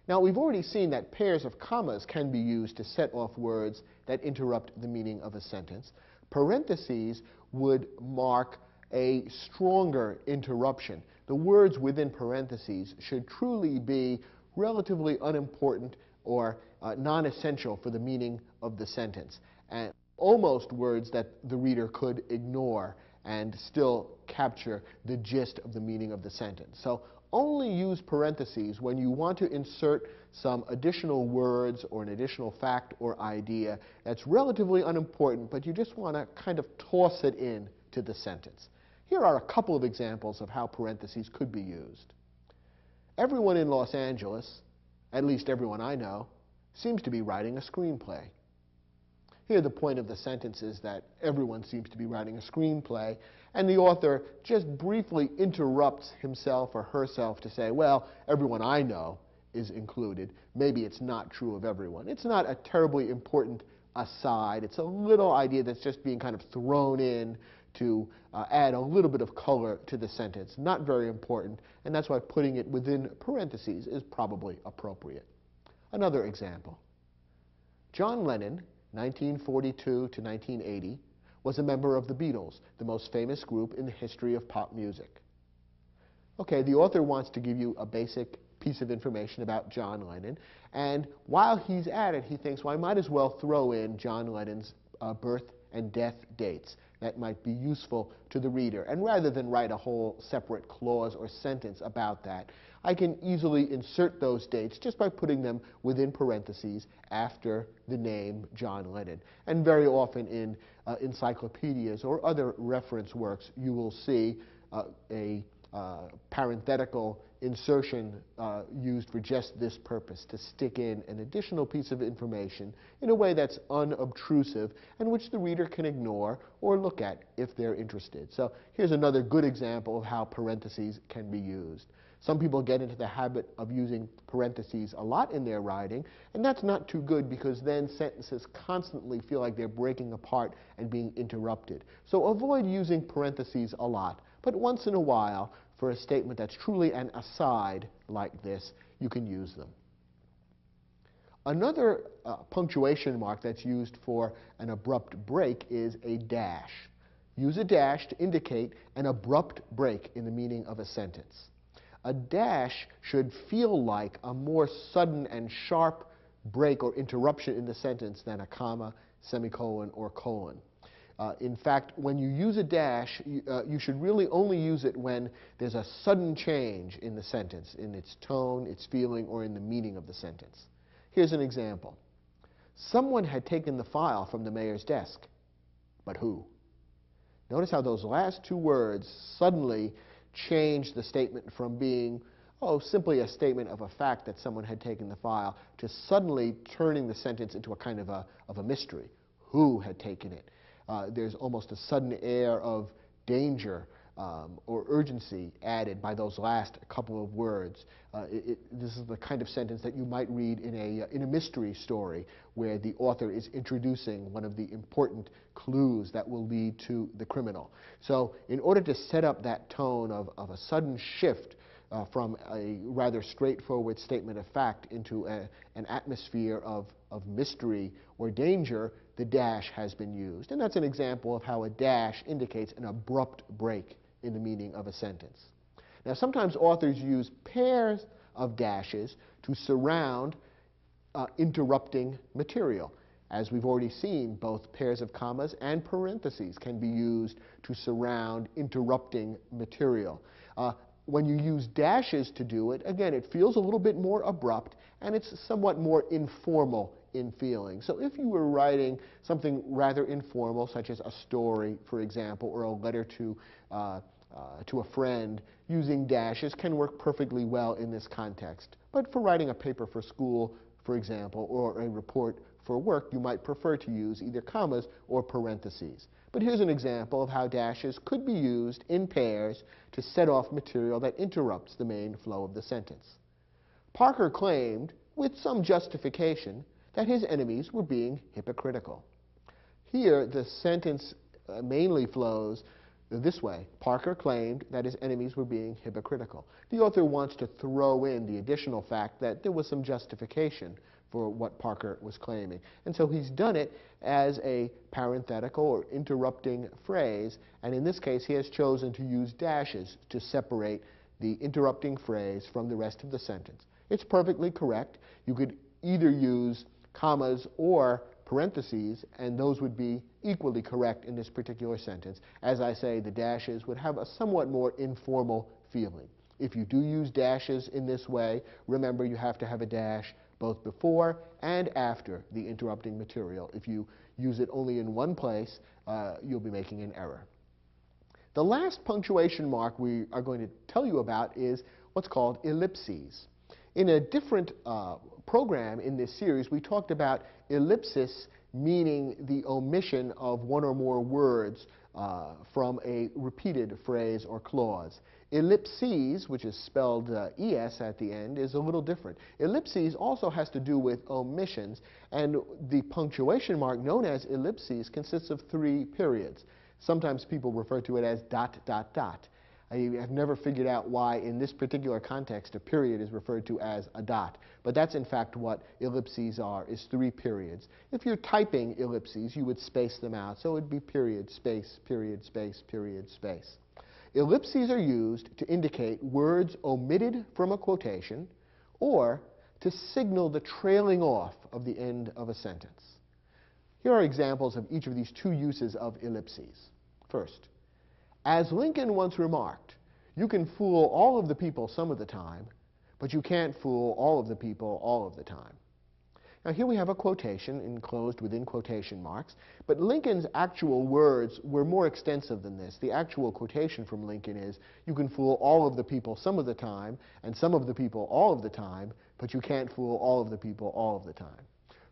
Now, we've already seen that pairs of commas can be used to set off words that interrupt the meaning of a sentence. Parentheses would mark a stronger interruption. The words within parentheses should truly be relatively unimportant or non-essential for the meaning of the sentence, and almost words that the reader could ignore and still capture the gist of the meaning of the sentence. So only use parentheses when you want to insert some additional words or an additional fact or idea that's relatively unimportant, but you just want to kind of toss it in to the sentence. Here are a couple of examples of how parentheses could be used. Everyone in Los Angeles, at least everyone I know, seems to be writing a screenplay. Here the point of the sentence is that everyone seems to be writing a screenplay, and the author just briefly interrupts himself or herself to say, well, everyone I know is included. Maybe it's not true of everyone. It's not a terribly important aside. It's a little idea that's just being kind of thrown in to add a little bit of color to the sentence. Not very important, and that's why putting it within parentheses is probably appropriate. Another example. John Lennon, 1942 to 1980, was a member of the Beatles, the most famous group in the history of pop music. Okay, the author wants to give you a basic piece of information about John Lennon, and while he's at it, he thinks, well, I might as well throw in John Lennon's birth and death dates. That might be useful to the reader. And rather than write a whole separate clause or sentence about that, I can easily insert those dates just by putting them within parentheses after the name John Lennon. And very often in encyclopedias or other reference works, you will see a parenthetical insertion used for just this purpose, to stick in an additional piece of information in a way that's unobtrusive and which the reader can ignore or look at if they're interested. So here's another good example of how parentheses can be used. Some people get into the habit of using parentheses a lot in their writing, and that's not too good because then sentences constantly feel like they're breaking apart and being interrupted. So avoid using parentheses a lot, but once in a while, for a statement that's truly an aside like this, you can use them. Another punctuation mark that's used for an abrupt break is a dash. Use a dash to indicate an abrupt break in the meaning of a sentence. A dash should feel like a more sudden and sharp break or interruption in the sentence than a comma, semicolon, or colon. In fact, when you use a dash, you should really only use it when there's a sudden change in the sentence, in its tone, its feeling, or in the meaning of the sentence. Here's an example. Someone had taken the file from the mayor's desk, but who? Notice how those last two words suddenly change the statement from being simply a statement of a fact that someone had taken the file, to suddenly turning the sentence into a kind of a mystery. Who had taken it? There's almost a sudden air of danger or urgency added by those last couple of words. This is the kind of sentence that you might read in a mystery story where the author is introducing one of the important clues that will lead to the criminal. So in order to set up that tone of a sudden shift from a rather straightforward statement of fact into an atmosphere of mystery or danger, the dash has been used. And that's an example of how a dash indicates an abrupt break in the meaning of a sentence. Now, sometimes authors use pairs of dashes to surround interrupting material. As we've already seen, both pairs of commas and parentheses can be used to surround interrupting material. When you use dashes to do it, again, it feels a little bit more abrupt, and it's somewhat more informal in feeling. So if you were writing something rather informal, such as a story, for example, or a letter to a friend, using dashes can work perfectly well in this context. But for writing a paper for school, for example, or a report for work, you might prefer to use either commas or parentheses. But here's an example of how dashes could be used in pairs to set off material that interrupts the main flow of the sentence. Parker claimed, with some justification, that his enemies were being hypocritical. Here, the sentence mainly flows this way. Parker claimed that his enemies were being hypocritical. The author wants to throw in the additional fact that there was some justification for what Parker was claiming. And so he's done it as a parenthetical or interrupting phrase, and in this case he has chosen to use dashes to separate the interrupting phrase from the rest of the sentence. It's perfectly correct. You could either use commas or parentheses, and those would be equally correct in this particular sentence. As I say, the dashes would have a somewhat more informal feeling. If you do use dashes in this way, remember you have to have a dash both before and after the interrupting material. If you use it only in one place, you'll be making an error. The last punctuation mark we are going to tell you about is what's called ellipses. In a different program in this series, we talked about ellipsis meaning the omission of one or more words from a repeated phrase or clause. Ellipses, which is spelled ES at the end, is a little different. Ellipses also has to do with omissions, and the punctuation mark known as ellipses consists of 3 periods. Sometimes people refer to it as ... I have never figured out why in this particular context a period is referred to as a dot, but that's in fact what ellipses are, is 3 periods. If you're typing ellipses, you would space them out, so it would be period, space, period, space, period, space. Ellipses are used to indicate words omitted from a quotation or to signal the trailing off of the end of a sentence. Here are examples of each of these 2 uses of ellipses. First, as Lincoln once remarked, you can fool all of the people some of the time, but you can't fool all of the people all of the time. Now here we have a quotation enclosed within quotation marks, but Lincoln's actual words were more extensive than this. The actual quotation from Lincoln is, you can fool all of the people some of the time, and some of the people all of the time, but you can't fool all of the people all of the time.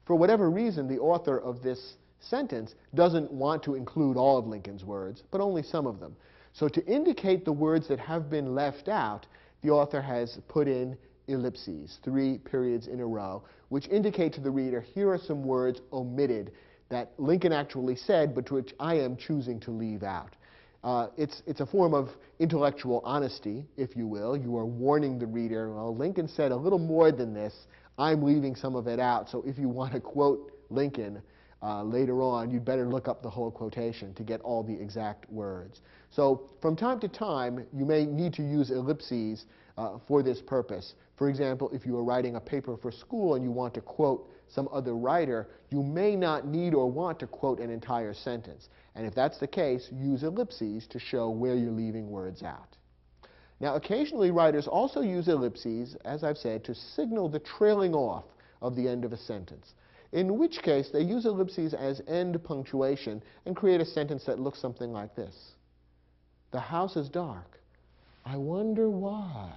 For whatever reason, the author of this sentence doesn't want to include all of Lincoln's words, but only some of them. So to indicate the words that have been left out, the author has put in ellipses, 3 periods in a row, which indicate to the reader, here are some words omitted that Lincoln actually said, but which I am choosing to leave out. It's a form of intellectual honesty, if you will. You are warning the reader, well, Lincoln said a little more than this. I'm leaving some of it out, so if you want to quote Lincoln later on, you'd better look up the whole quotation to get all the exact words. So from time to time, you may need to use ellipses for this purpose. For example, if you are writing a paper for school and you want to quote some other writer, you may not need or want to quote an entire sentence. And if that's the case, use ellipses to show where you're leaving words out. Now, occasionally writers also use ellipses, as I've said, to signal the trailing off of the end of a sentence, in which case they use ellipses as end punctuation and create a sentence that looks something like this. The house is dark. I wonder why.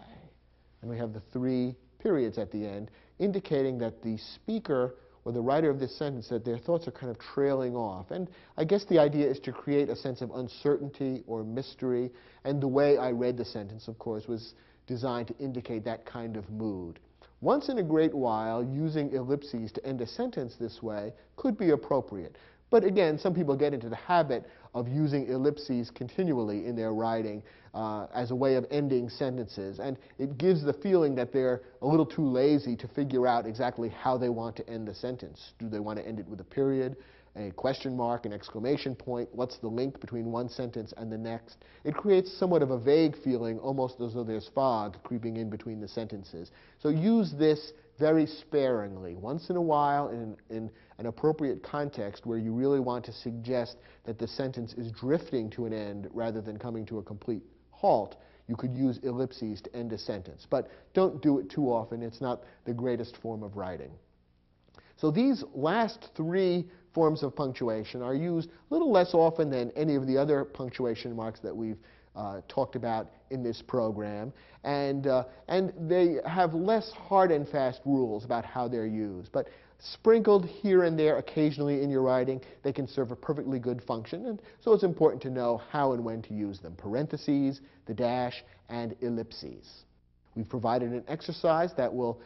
And we have the 3 periods at the end, indicating that the speaker or the writer of this sentence, that their thoughts are kind of trailing off. And I guess the idea is to create a sense of uncertainty or mystery. And the way I read the sentence, of course, was designed to indicate that kind of mood. Once in a great while, using ellipses to end a sentence this way could be appropriate. But again, some people get into the habit of using ellipses continually in their writing as a way of ending sentences. And it gives the feeling that they're a little too lazy to figure out exactly how they want to end the sentence. Do they want to end it with a period, a question mark, an exclamation point? What's the link between one sentence and the next? It creates somewhat of a vague feeling, almost as though there's fog creeping in between the sentences. So use this very sparingly, once in a while in an appropriate context where you really want to suggest that the sentence is drifting to an end rather than coming to a complete halt. You could use ellipses to end a sentence. But don't do it too often. It's not the greatest form of writing. So these last 3 forms of punctuation are used a little less often than any of the other punctuation marks that we've talked about in this program, and they have less hard and fast rules about how they're used. But sprinkled here and there occasionally in your writing, they can serve a perfectly good function, and so it's important to know how and when to use them. Parentheses, the dash, and ellipses. We've provided an exercise that will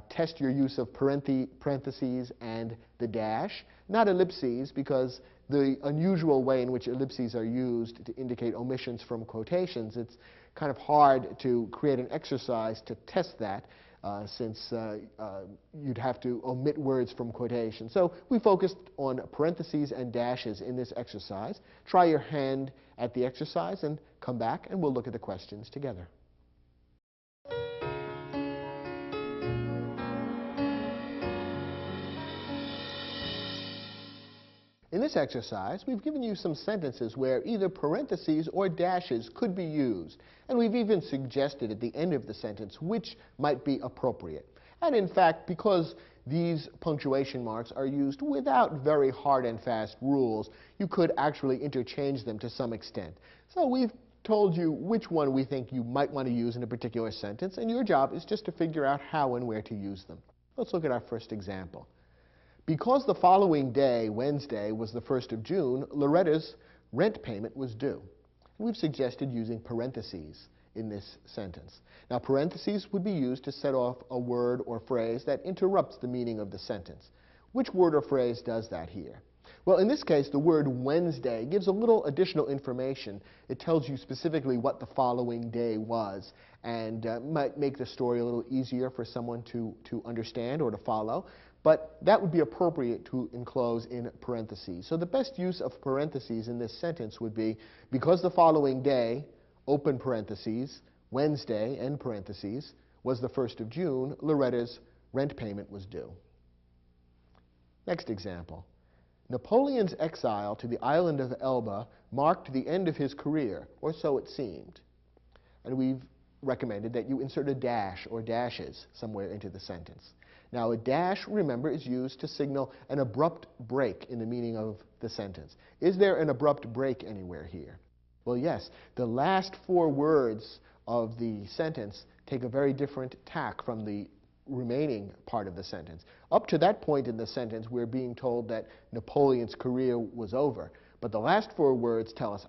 test your use of parentheses and the dash, not ellipses, because the unusual way in which ellipses are used to indicate omissions from quotations, it's kind of hard to create an exercise to test that since you'd have to omit words from quotation. So we focused on parentheses and dashes in this exercise. Try your hand at the exercise and come back and we'll look at the questions together. In this exercise, we've given you some sentences where either parentheses or dashes could be used, and we've even suggested at the end of the sentence which might be appropriate. And in fact, because these punctuation marks are used without very hard and fast rules, you could actually interchange them to some extent. So we've told you which one we think you might want to use in a particular sentence, and your job is just to figure out how and where to use them. Let's look at our first example. Because the following day, Wednesday, was the 1st of June, Loretta's rent payment was due. And we've suggested using parentheses in this sentence. Now, parentheses would be used to set off a word or phrase that interrupts the meaning of the sentence. Which word or phrase does that here? Well, in this case, the word Wednesday gives a little additional information. It tells you specifically what the following day was, and might make the story a little easier for someone to understand or to follow. But that would be appropriate to enclose in parentheses. So the best use of parentheses in this sentence would be, because the following day, open parentheses, Wednesday, end parentheses, was the 1st of June, Loretta's rent payment was due. Next example. Napoleon's exile to the island of Elba marked the end of his career, or so it seemed. And we've recommended that you insert a dash or dashes somewhere into the sentence. Now, a dash, remember, is used to signal an abrupt break in the meaning of the sentence. Is there an abrupt break anywhere here? Well, yes. The last 4 words of the sentence take a very different tack from the remaining part of the sentence. Up to that point in the sentence, we're being told that Napoleon's career was over. But the last 4 words tell us,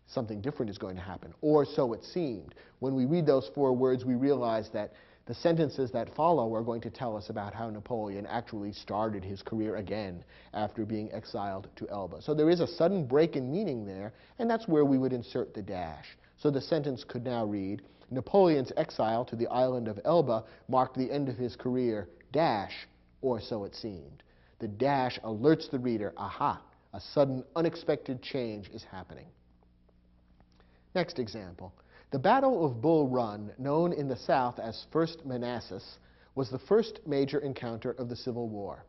something different is going to happen, or so it seemed. When we read those 4 words, we realize that the sentences that follow are going to tell us about how Napoleon actually started his career again after being exiled to Elba. So there is a sudden break in meaning there, and that's where we would insert the dash. So the sentence could now read, Napoleon's exile to the island of Elba marked the end of his career, dash, or so it seemed. The dash alerts the reader, aha, a sudden unexpected change is happening. Next example. The Battle of Bull Run, known in the South as First Manassas, was the first major encounter of the Civil War.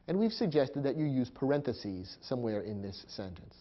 And we've suggested that you use parentheses somewhere in this sentence.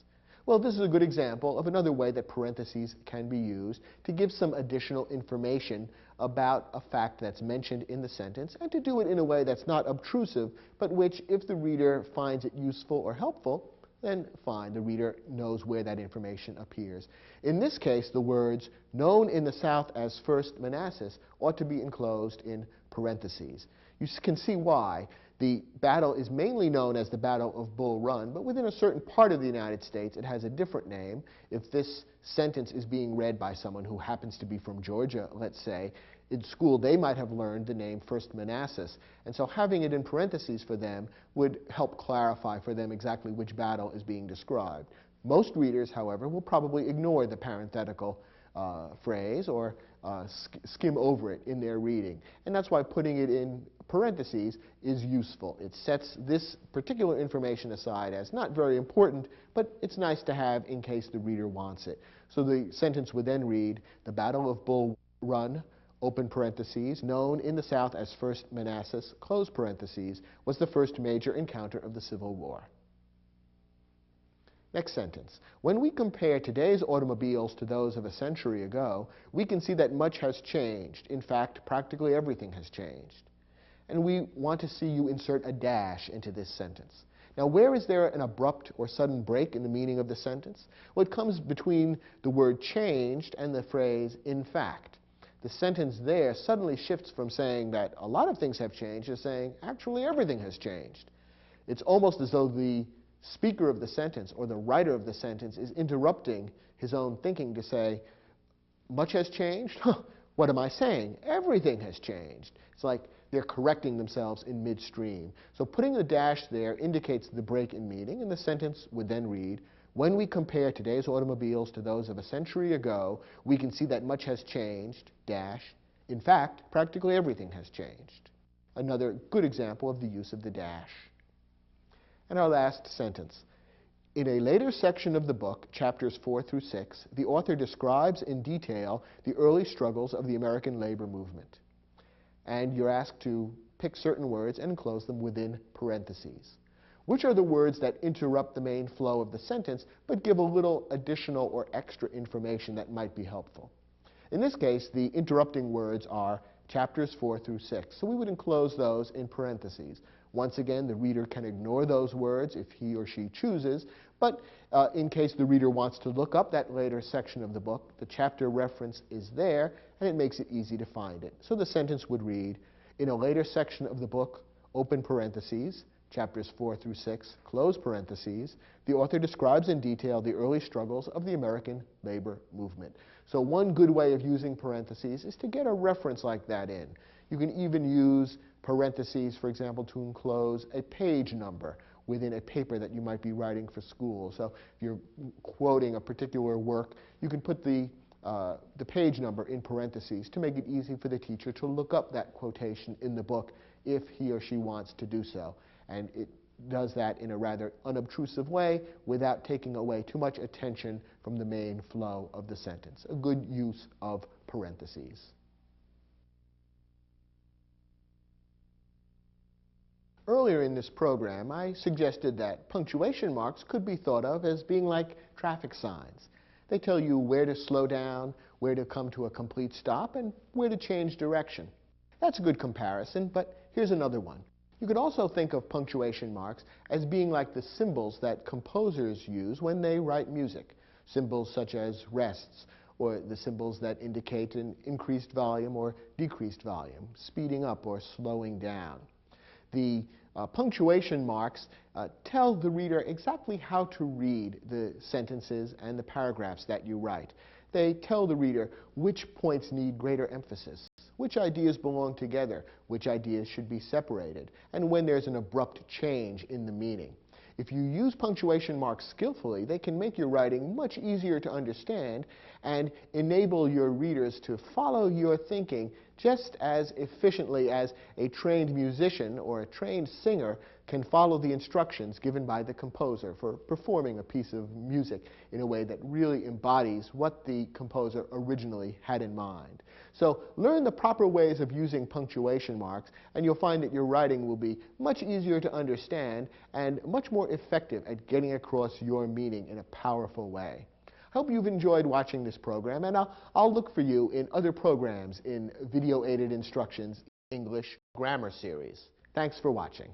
Well, this is a good example of another way that parentheses can be used to give some additional information about a fact that's mentioned in the sentence, and to do it in a way that's not obtrusive, but which, if the reader finds it useful or helpful, then fine, the reader knows where that information appears. In this case, the words known in the South as First Manassas ought to be enclosed in parentheses. You can see why. The battle is mainly known as the Battle of Bull Run, but within a certain part of the United States it has a different name. If this sentence is being read by someone who happens to be from Georgia, let's say, in school they might have learned the name First Manassas, and so having it in parentheses for them would help clarify for them exactly which battle is being described. Most readers, however, will probably ignore the parenthetical phrase or skim over it in their reading, and that's why putting it in parentheses is useful. It sets this particular information aside as not very important, but it's nice to have in case the reader wants it. So the sentence would then read, the Battle of Bull Run, open parentheses, known in the South as First Manassas, close parentheses, was the first major encounter of the Civil War. Next sentence. When we compare today's automobiles to those of a century ago, we can see that much has changed. In fact, practically everything has changed. And we want to see you insert a dash into this sentence. Now, where is there an abrupt or sudden break in the meaning of the sentence? Well, it comes between the word changed and the phrase in fact. The sentence there suddenly shifts from saying that a lot of things have changed to saying actually everything has changed. It's almost as though the speaker of the sentence or the writer of the sentence is interrupting his own thinking to say, much has changed? What am I saying? Everything has changed. It's like they're correcting themselves in midstream. So putting the dash there indicates the break in meaning, and the sentence would then read, when we compare today's automobiles to those of a century ago, we can see that much has changed, dash. In fact, practically everything has changed. Another good example of the use of the dash. And our last sentence. In a later section of the book, chapters 4 through 6, the author describes in detail the early struggles of the American labor movement. And you're asked to pick certain words and enclose them within parentheses. Which are the words that interrupt the main flow of the sentence, but give a little additional or extra information that might be helpful? In this case, the interrupting words are chapters 4 through 6, so we would enclose those in parentheses. Once again, the reader can ignore those words if he or she chooses, but in case the reader wants to look up that later section of the book, the chapter reference is there, and it makes it easy to find it. So the sentence would read, in a later section of the book, open parentheses, chapters 4 through 6, close parentheses, the author describes in detail the early struggles of the American labor movement. So one good way of using parentheses is to get a reference like that in. You can even use parentheses, for example, to enclose a page number within a paper that you might be writing for school. So if you're quoting a particular work, you can put the page number in parentheses to make it easy for the teacher to look up that quotation in the book if he or she wants to do so. And it does that in a rather unobtrusive way without taking away too much attention from the main flow of the sentence. A good use of parentheses. Earlier in this program, I suggested that punctuation marks could be thought of as being like traffic signs. They tell you where to slow down, where to come to a complete stop, and where to change direction. That's a good comparison, but here's another one. You could also think of punctuation marks as being like the symbols that composers use when they write music. Symbols such as rests, or the symbols that indicate an increased volume or decreased volume, speeding up or slowing down. The punctuation marks tell the reader exactly how to read the sentences and the paragraphs that you write. They tell the reader which points need greater emphasis, which ideas belong together, which ideas should be separated, and when there's an abrupt change in the meaning. If you use punctuation marks skillfully, they can make your writing much easier to understand and enable your readers to follow your thinking just as efficiently as a trained musician or a trained singer can follow the instructions given by the composer for performing a piece of music in a way that really embodies what the composer originally had in mind. So learn the proper ways of using punctuation marks, and you'll find that your writing will be much easier to understand and much more effective at getting across your meaning in a powerful way. I hope you've enjoyed watching this program, and I'll look for you in other programs in Video Aided Instruction's English Grammar Series. Thanks for watching.